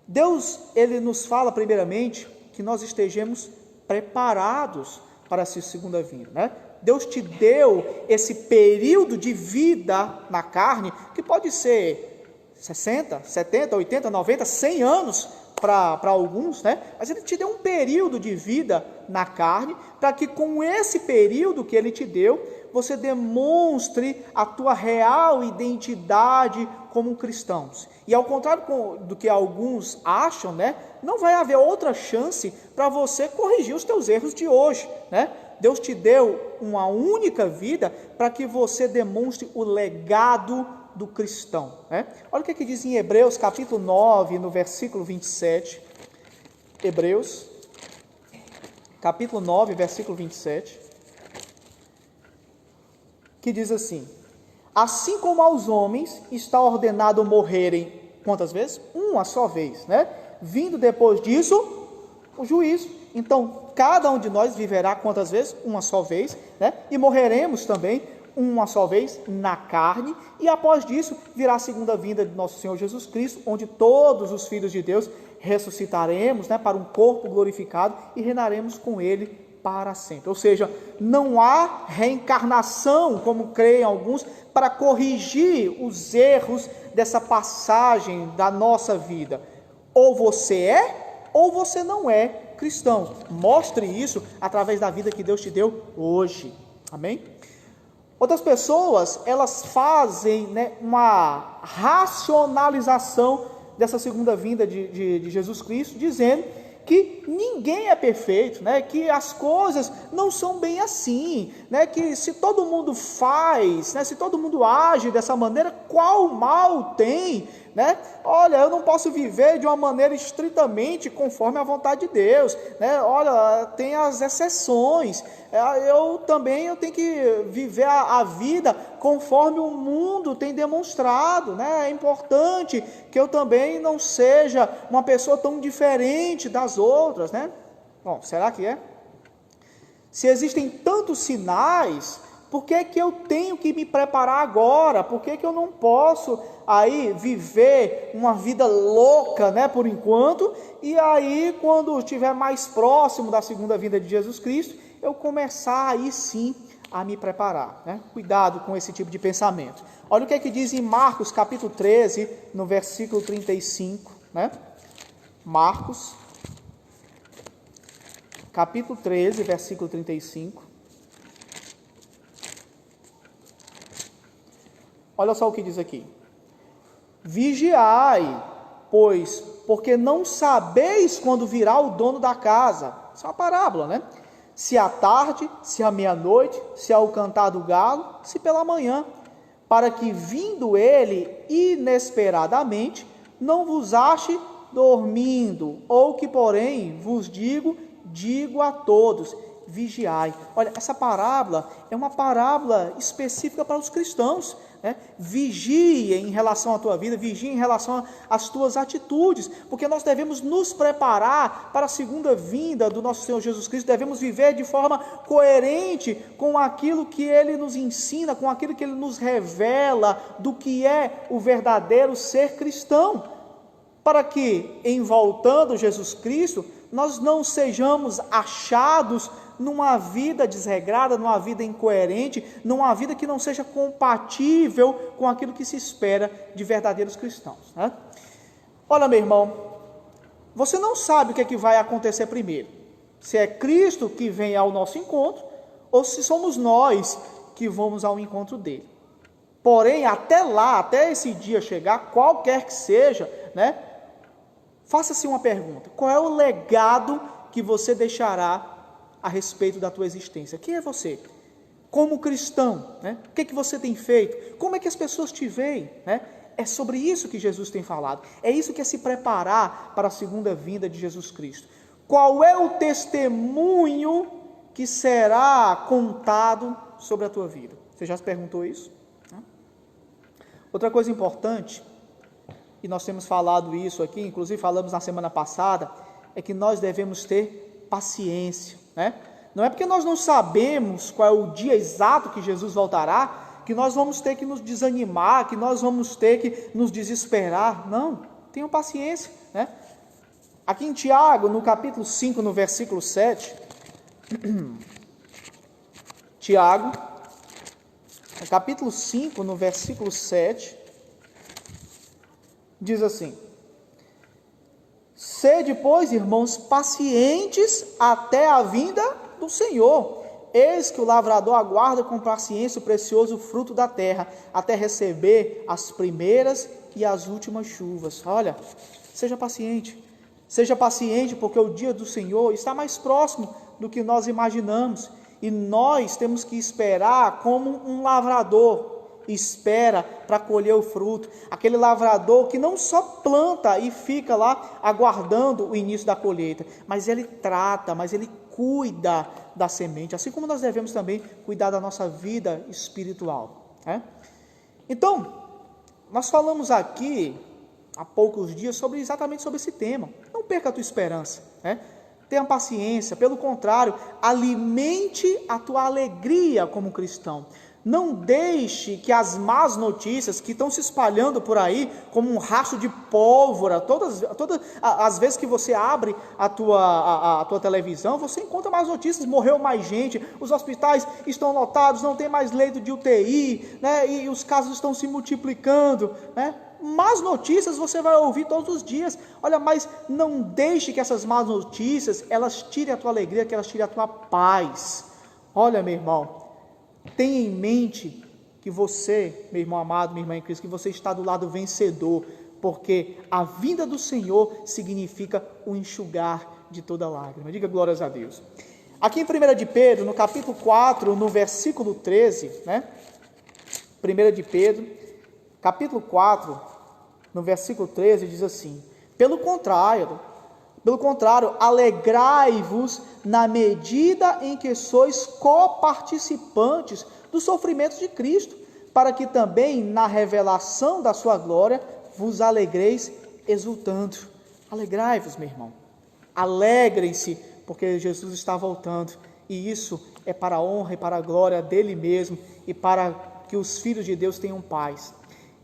Deus, Ele nos fala primeiramente que nós estejamos preparados para essa segunda vinda, né? Deus te deu esse período de vida na carne, que pode ser 60, 70, 80, 90, 100 anos para alguns, né? Mas Ele te deu um período de vida na carne, para que com esse período que Ele te deu, você demonstre a tua real identidade como cristãos. E ao contrário do que alguns acham, né? Não vai haver outra chance para você corrigir os teus erros de hoje, né? Deus te deu uma única vida para que você demonstre o legado do cristão, né? Olha o que diz em Hebreus capítulo 9, no versículo 27. Hebreus capítulo 9, versículo 27, que diz assim: assim como aos homens está ordenado morrerem, quantas vezes? Uma só vez, né? Vindo depois disso o juízo. Então, cada um de nós viverá quantas vezes? Uma só vez, né? E morreremos também uma só vez na carne, e após disso virá a segunda vinda de nosso Senhor Jesus Cristo, onde todos os filhos de Deus ressuscitaremos, né, para um corpo glorificado e reinaremos com Ele para sempre. Ou seja, não há reencarnação, como creem alguns, para corrigir os erros dessa passagem da nossa vida. Ou você é, ou você não é cristão. Mostre isso através da vida que Deus te deu hoje. Amém? Outras pessoas, elas fazem, né, uma racionalização dessa segunda vinda de Jesus Cristo, dizendo que ninguém é perfeito, né, que as coisas não são bem assim, né, que se todo mundo faz, né, se todo mundo age dessa maneira, qual mal tem? Né? Olha, eu não posso viver de uma maneira estritamente conforme a vontade de Deus, né? Olha, tem as exceções, eu tenho que viver a vida conforme o mundo tem demonstrado, né? É importante que eu também não seja uma pessoa tão diferente das outras, né? Bom, será que é? Se existem tantos sinais, por que que eu tenho que me preparar agora? Por que que eu não posso aí viver uma vida louca, né, por enquanto, e aí quando estiver mais próximo da segunda vinda de Jesus Cristo, eu começar aí sim a me preparar, né? Cuidado com esse tipo de pensamento. Olha o que é que diz em Marcos capítulo 13, no versículo 35, né? Marcos capítulo 13, versículo 35. Olha só o que diz aqui: vigiai, pois, porque não sabeis quando virá o dono da casa. Isso é uma parábola, né? Se à tarde, se à meia-noite, se ao cantar do galo, se pela manhã, para que vindo ele inesperadamente, não vos ache dormindo, ou que porém vos digo a todos, vigiai. Olha, essa parábola é uma parábola específica para os cristãos, né? Vigie em relação à tua vida, vigie em relação às tuas atitudes, porque nós devemos nos preparar para a segunda vinda do nosso Senhor Jesus Cristo, devemos viver de forma coerente com aquilo que Ele nos ensina, com aquilo que Ele nos revela do que é o verdadeiro ser cristão, para que, em voltando Jesus Cristo, nós não sejamos achados numa vida desregrada, numa vida incoerente, numa vida que não seja compatível com aquilo que se espera de verdadeiros cristãos, né? Olha, meu irmão, você não sabe o que é que vai acontecer primeiro, se é Cristo que vem ao nosso encontro, ou se somos nós que vamos ao encontro dele. Porém, até lá, até esse dia chegar, qualquer que seja, né? Faça-se uma pergunta: qual é o legado que você deixará a respeito da tua existência. Quem é você? Como cristão, né? O que é que você tem feito? Como é que as pessoas te veem, né? É sobre isso que Jesus tem falado. É isso que é se preparar para a segunda vinda de Jesus Cristo. Qual é o testemunho que será contado sobre a tua vida? Você já se perguntou isso? Outra coisa importante, e nós temos falado isso aqui, inclusive falamos na semana passada, é que nós devemos ter paciência, né? Não é porque nós não sabemos qual é o dia exato que Jesus voltará, que nós vamos ter que nos desanimar, que nós vamos ter que nos desesperar. Não, tenham paciência, né? Aqui em Tiago, no capítulo 5, no versículo 7, Tiago, no capítulo 5, no versículo 7, diz assim: sede, pois, irmãos, pacientes até a vinda do Senhor. Eis que o lavrador aguarda com paciência o precioso fruto da terra, até receber as primeiras e as últimas chuvas. Olha, seja paciente porque o dia do Senhor está mais próximo do que nós imaginamos, e nós temos que esperar como um lavrador espera para colher o fruto, aquele lavrador que não só planta e fica lá aguardando o início da colheita, mas ele trata, mas ele cuida da semente, assim como nós devemos também cuidar da nossa vida espiritual, né? Então, nós falamos aqui há poucos dias exatamente sobre esse tema. Não perca a tua esperança, né? Tenha paciência, pelo contrário, alimente a tua alegria como cristão. Não deixe que as más notícias que estão se espalhando por aí como um rastro de pólvora, todas as vezes que você abre a tua televisão, você encontra mais notícias, morreu mais gente, os hospitais estão lotados, não tem mais leito de UTI, né, e os casos estão se multiplicando, né? Más notícias você vai ouvir todos os dias. Olha, mas não deixe que essas más notícias, elas tirem a tua alegria, que elas tirem a tua paz. Olha, meu irmão, tenha em mente que você, meu irmão amado, minha irmã em Cristo, que você está do lado vencedor, porque a vinda do Senhor significa o enxugar de toda lágrima. Diga glórias a Deus. Aqui em 1 de Pedro, no capítulo 4, no versículo 13, né? 1 de Pedro, capítulo 4, no versículo 13, diz assim: pelo contrário, alegrai-vos na medida em que sois coparticipantes dos sofrimentos de Cristo, para que também na revelação da sua glória vos alegreis exultando. Alegrai-vos, meu irmão. Alegrem-se, porque Jesus está voltando, e isso é para a honra e para a glória dele mesmo, e para que os filhos de Deus tenham paz.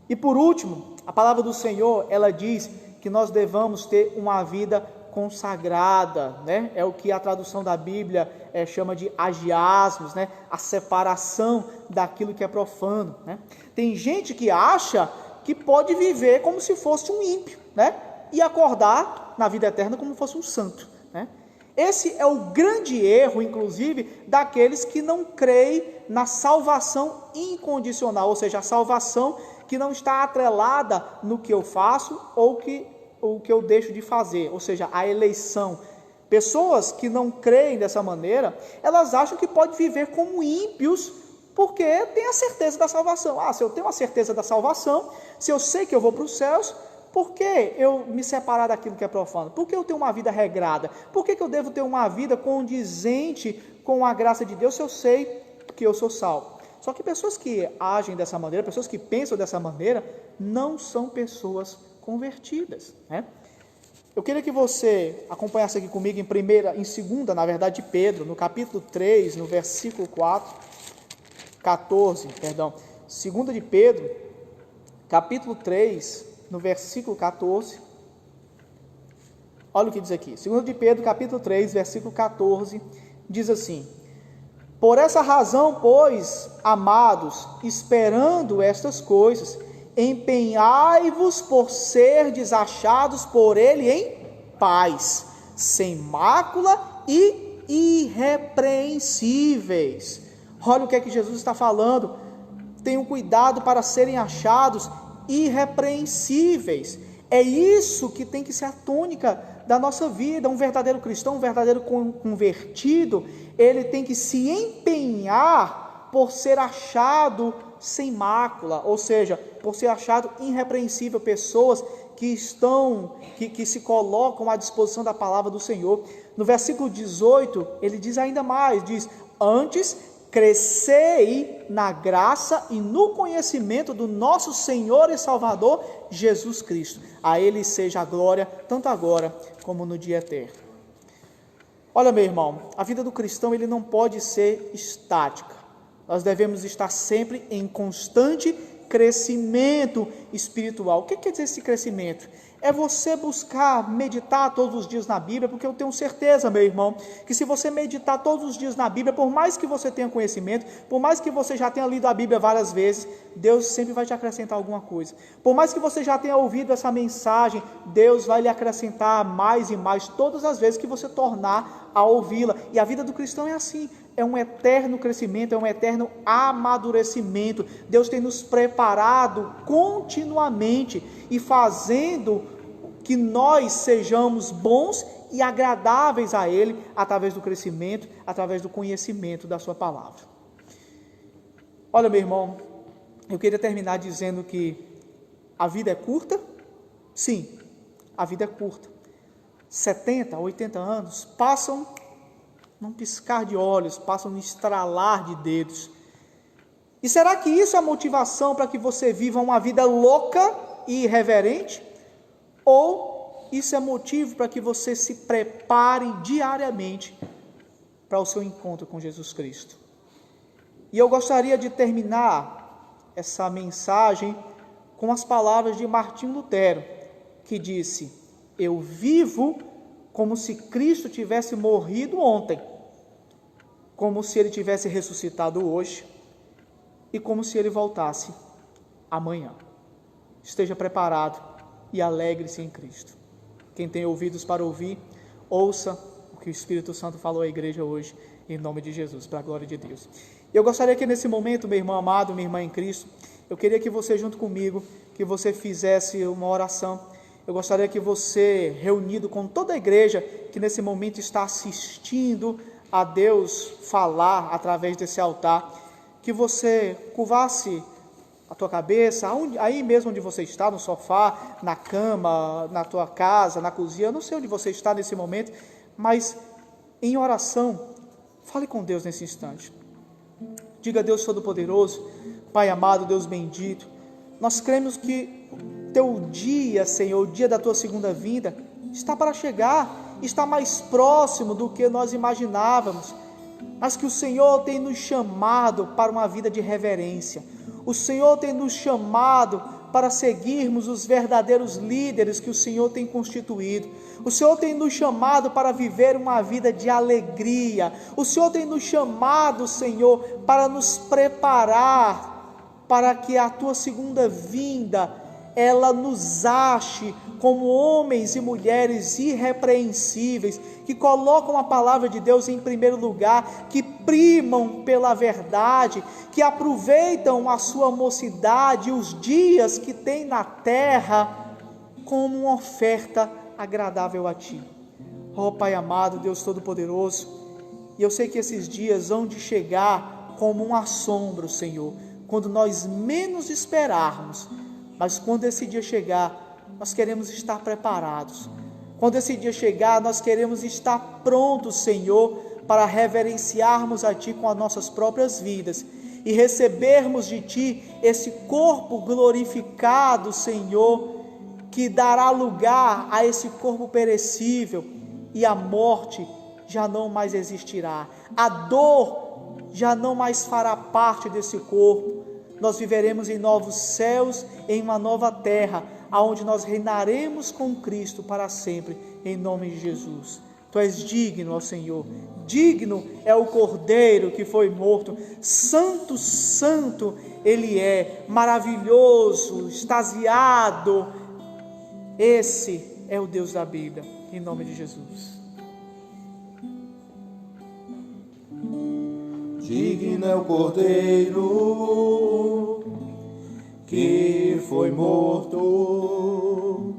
E por último, a palavra do Senhor, ela diz que nós devamos ter uma vida consagrada, né? É o que a tradução da Bíblia chama de agiasmos, né? A separação daquilo que é profano, né? Tem gente que acha que pode viver como se fosse um ímpio, né? E acordar na vida eterna como se fosse um santo, né? Esse é o grande erro, inclusive, daqueles que não creem na salvação incondicional, ou seja, a salvação que não está atrelada no que eu faço ou o que eu deixo de fazer, ou seja, a eleição. Pessoas que não creem dessa maneira, elas acham que pode viver como ímpios, porque tem a certeza da salvação. Se eu tenho a certeza da salvação, se eu sei que eu vou para os céus, por que eu me separar daquilo que é profano? Por que eu tenho uma vida regrada? Por que eu devo ter uma vida condizente com a graça de Deus, se eu sei que eu sou salvo? Só que pessoas que agem dessa maneira, pessoas que pensam dessa maneira, não são pessoas convertidas, né? Eu queria que você acompanhasse aqui comigo em 2 Pedro, no capítulo 3, no versículo 14, 2 de Pedro, capítulo 3, no versículo 14, olha o que diz aqui, 2 de Pedro, capítulo 3, versículo 14, diz assim: por essa razão, pois, amados, esperando estas coisas, empenhai-vos por serdes achados por ele em paz, sem mácula e irrepreensíveis. Olha o que é que Jesus está falando. Tenham cuidado para serem achados irrepreensíveis. É isso que tem que ser a tônica da nossa vida. Um verdadeiro cristão, um verdadeiro convertido, ele tem que se empenhar por ser achado sem mácula, ou seja, por ser achado irrepreensível, pessoas que se colocam à disposição da palavra do Senhor. No versículo 18, ele diz ainda mais, diz: antes crescei na graça e no conhecimento do nosso Senhor e Salvador Jesus Cristo. A Ele seja a glória, tanto agora como no dia eterno. Olha, meu irmão, a vida do cristão ele não pode ser estática. Nós devemos estar sempre em constante crescimento espiritual. O que quer dizer esse crescimento? É você buscar meditar todos os dias na Bíblia, porque eu tenho certeza, meu irmão, que se você meditar todos os dias na Bíblia, por mais que você tenha conhecimento, por mais que você já tenha lido a Bíblia várias vezes, Deus sempre vai te acrescentar alguma coisa. Por mais que você já tenha ouvido essa mensagem, Deus vai lhe acrescentar mais e mais todas as vezes que você tornar a ouvi-la. E a vida do cristão é assim. É um eterno crescimento, é um eterno amadurecimento. Deus tem nos preparado continuamente e fazendo que nós sejamos bons e agradáveis a Ele através do crescimento, através do conhecimento da Sua palavra. Olha, meu irmão, eu queria terminar dizendo que a vida é curta. Sim, a vida é curta. 70, 80 anos passam num piscar de olhos, passam no estralar de dedos. E será que isso é a motivação para que você viva uma vida louca e irreverente? Ou isso é motivo para que você se prepare diariamente para o seu encontro com Jesus Cristo? E eu gostaria de terminar essa mensagem com as palavras de Martinho Lutero, que disse: eu vivo como se Cristo tivesse morrido ontem, como se Ele tivesse ressuscitado hoje e como se Ele voltasse amanhã. Esteja preparado e alegre-se em Cristo. Quem tem ouvidos para ouvir, ouça o que o Espírito Santo falou à igreja hoje, em nome de Jesus, para a glória de Deus. Eu gostaria que nesse momento, meu irmão amado, minha irmã em Cristo, eu queria que você junto comigo, que você fizesse uma oração. Eu gostaria que você, reunido com toda a igreja, que nesse momento está assistindo a Deus falar através desse altar, que você curvasse a tua cabeça, aí mesmo onde você está, no sofá, na cama, na tua casa, na cozinha, eu não sei onde você está nesse momento, mas em oração, fale com Deus nesse instante. Diga a Deus Todo-Poderoso, Pai amado, Deus bendito, nós cremos que teu dia, Senhor, o dia da tua segunda vinda, está para chegar, está mais próximo do que nós imaginávamos, mas que o Senhor tem nos chamado para uma vida de reverência. O Senhor tem nos chamado para seguirmos os verdadeiros líderes que o Senhor tem constituído. O Senhor tem nos chamado para viver uma vida de alegria. O Senhor tem nos chamado, Senhor, para nos preparar para que a tua segunda vinda ela nos ache como homens e mulheres irrepreensíveis, que colocam a palavra de Deus em primeiro lugar, que primam pela verdade, que aproveitam a sua mocidade e os dias que tem na terra como uma oferta agradável a Ti. Ó Pai amado, Deus Todo-Poderoso, e eu sei que esses dias vão de chegar como um assombro, Senhor, quando nós menos esperarmos. Mas quando esse dia chegar, nós queremos estar preparados. Quando esse dia chegar, nós queremos estar prontos, Senhor, para reverenciarmos a Ti com as nossas próprias vidas e recebermos de Ti esse corpo glorificado, Senhor, que dará lugar a esse corpo perecível, e a morte já não mais existirá. A dor já não mais fará parte desse corpo. Nós viveremos em novos céus, em uma nova terra, aonde nós reinaremos com Cristo para sempre, em nome de Jesus. Tu és digno, ó Senhor, digno é o Cordeiro que foi morto, santo, santo Ele é, maravilhoso, extasiado, esse é o Deus da Bíblia, em nome de Jesus. Digno é o Cordeiro que foi morto,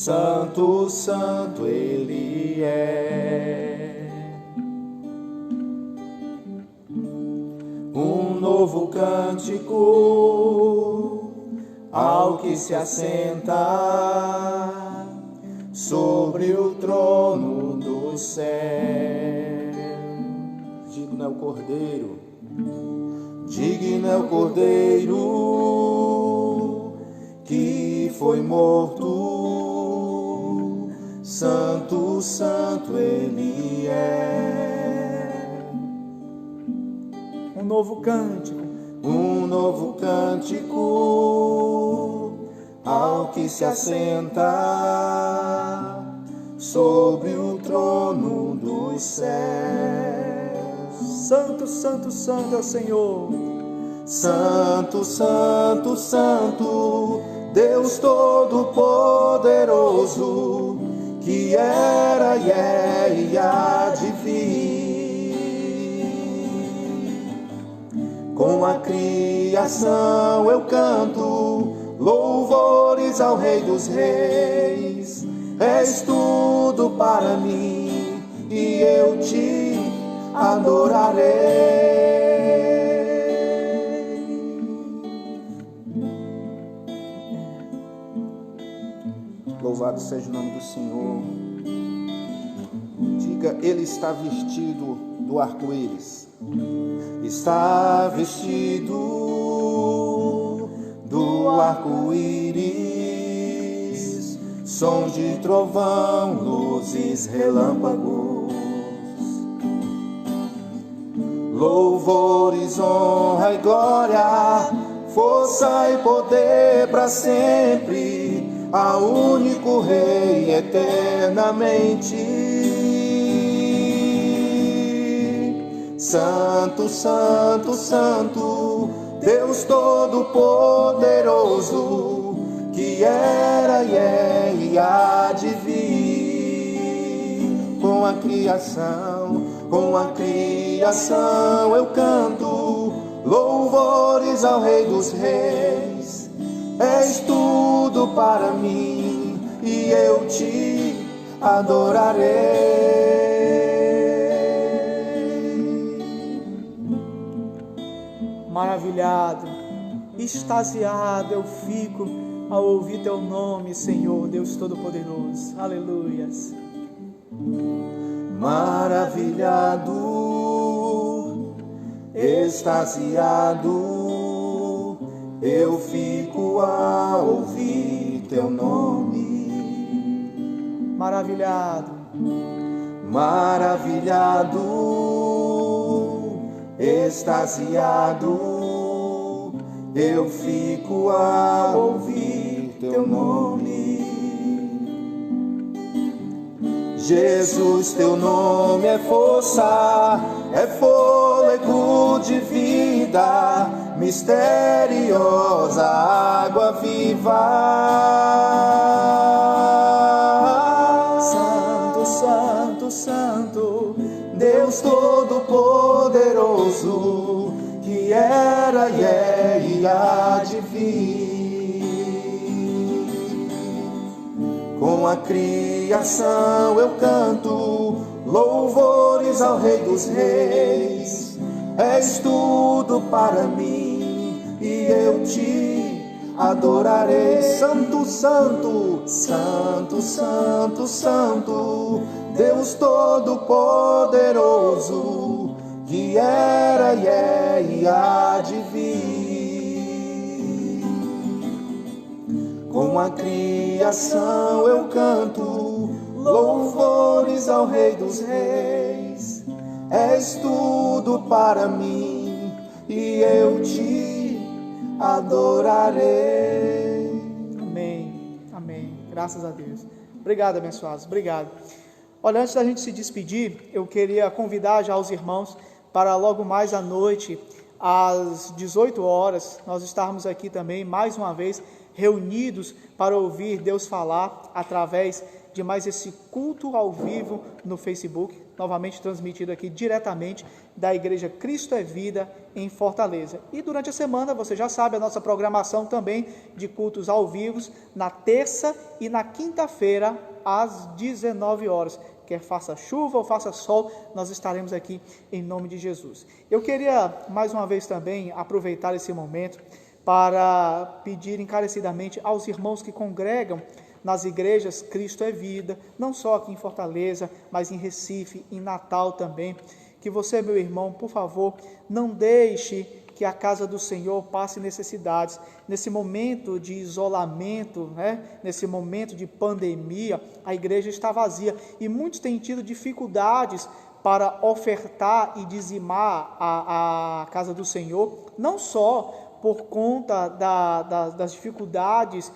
Santo, Santo Ele é. Um novo cântico ao que se assenta sobre o trono do céu. Digno é o Cordeiro, digno é o Cordeiro que foi morto. Santo, Santo Ele é. Um novo cântico ao que se assenta sobre o trono dos céus. Santo, Santo, Santo é o Senhor. Santo, Santo, Santo, Deus Todo-Poderoso, que era e é e há de vir. Com a criação eu canto louvores ao Rei dos Reis. És tudo para mim e eu te adorarei. Louvado seja o nome do Senhor. Diga, Ele está vestido do arco-íris. Está vestido do arco-íris, som de trovão, luzes, relâmpagos, louvores, honra e glória, força e poder para sempre, ao único Rei eternamente. Santo, Santo, Santo, Deus Todo-Poderoso, que era e é e há de vir. Com a criação eu canto louvores ao Rei dos Reis. És tudo para mim e eu te adorarei. Maravilhado, extasiado eu fico ao ouvir teu nome, Senhor, Deus Todo-Poderoso. Aleluias. Maravilhado, extasiado, eu fico a ouvir teu nome. Maravilhado, extasiado, eu fico a ouvir teu nome. Jesus, teu nome é força, é fôlego de vida, misteriosa água viva. Santo, Santo, Santo, Deus Todo-Poderoso, que era e é e há de vir. Com a criação eu canto louvores ao Rei dos Reis. És tudo para mim e eu te adorarei. Santo, Santo, Santo, Santo, Santo, Deus Todo-Poderoso, que era e é e há de vir. Com a criação eu canto louvores ao Rei dos Reis. És tudo para mim e eu te adorarei. amém, amém, graças a Deus. Obrigado, abençoados, obrigado. Olha, antes da gente se despedir, eu queria convidar já os irmãos para logo mais à noite, às 18 horas, nós estarmos aqui também, mais uma vez, reunidos para ouvir Deus falar através de mais esse culto ao vivo no Facebook, novamente transmitido aqui diretamente da Igreja Cristo é Vida em Fortaleza. E durante a semana, você já sabe, a nossa programação também de cultos ao vivo, na terça e na quinta-feira, às 19 horas. Quer faça chuva ou faça sol, nós estaremos aqui em nome de Jesus. Eu queria, mais uma vez também, aproveitar esse momento para pedir encarecidamente aos irmãos que congregam nas igrejas Cristo é Vida, não só aqui em Fortaleza, mas em Recife, em Natal também, que você, meu irmão, por favor, não deixe que a casa do Senhor passe necessidades. Nesse momento de isolamento, nesse momento de pandemia, a igreja está vazia e muitos têm tido dificuldades para ofertar e dizimar a casa do Senhor, não só por conta das dificuldades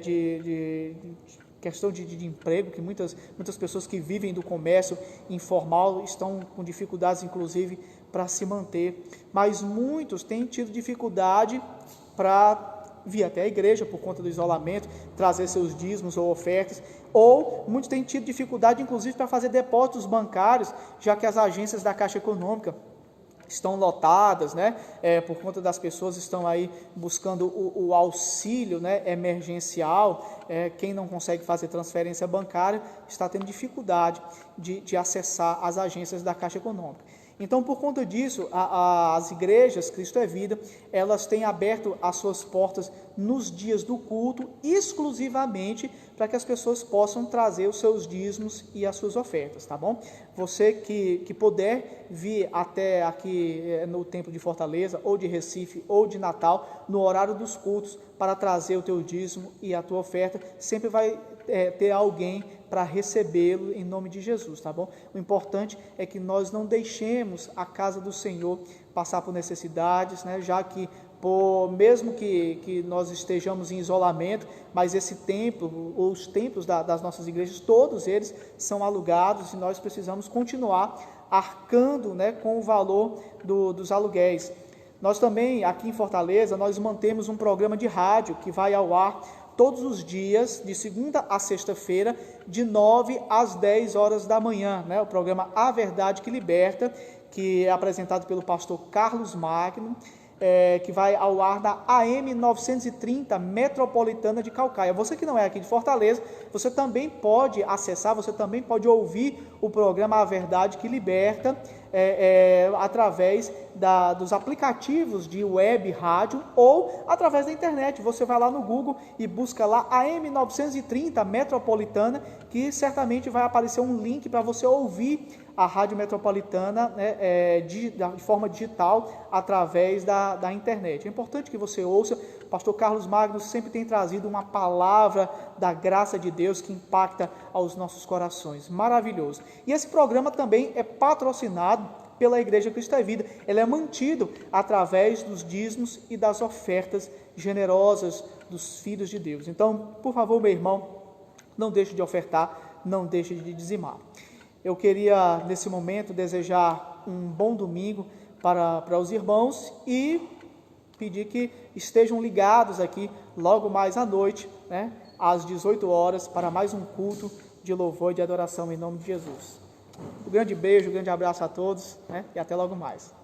de questão de emprego, que muitas pessoas que vivem do comércio informal estão com dificuldades, inclusive, para se manter, mas muitos têm tido dificuldade para vir até a igreja por conta do isolamento, trazer seus dízimos ou ofertas, ou muitos têm tido dificuldade, inclusive, para fazer depósitos bancários, já que as agências da Caixa Econômica estão lotadas, por conta das pessoas estão aí buscando o auxílio, emergencial. Quem não consegue fazer transferência bancária está tendo dificuldade de acessar as agências da Caixa Econômica. Então, por conta disso, as igrejas Cristo é Vida, elas têm aberto as suas portas nos dias do culto, exclusivamente para que as pessoas possam trazer os seus dízimos e as suas ofertas, tá bom? Você que puder vir até aqui no templo de Fortaleza, ou de Recife, ou de Natal, no horário dos cultos, para trazer o teu dízimo e a tua oferta, sempre vai ter alguém para recebê-lo em nome de Jesus, tá bom? O importante é que nós não deixemos a casa do Senhor passar por necessidades, já que mesmo que nós estejamos em isolamento, mas esse templo, ou os templos das nossas igrejas, todos eles são alugados e nós precisamos continuar arcando com o valor dos aluguéis. Nós também, aqui em Fortaleza, nós mantemos um programa de rádio que vai ao ar todos os dias, de segunda a sexta-feira, de 9 às 10 horas da manhã, o programa A Verdade que Liberta, que é apresentado pelo pastor Carlos Magno, que vai ao ar da AM 930 Metropolitana de Caucaia. Você que não é aqui de Fortaleza, você também pode acessar, você também pode ouvir o programa A Verdade que Liberta, através dos aplicativos de web, rádio, ou através da internet. Você vai lá no Google e busca lá AM 930 Metropolitana, que certamente vai aparecer um link para você ouvir a Rádio Metropolitana de forma digital através da internet. É importante que você ouça. O pastor Carlos Magno sempre tem trazido uma palavra da graça de Deus que impacta aos nossos corações. Maravilhoso. E esse programa também é patrocinado pela Igreja Cristo é Vida. Ele é mantido através dos dízimos e das ofertas generosas dos filhos de Deus. Então, por favor, meu irmão, não deixe de ofertar, não deixe de dizimar. Eu queria, nesse momento, desejar um bom domingo para os irmãos e pedir que estejam ligados aqui logo mais à noite, às 18 horas, para mais um culto de louvor e de adoração em nome de Jesus. Um grande beijo, um grande abraço a todos, e até logo mais.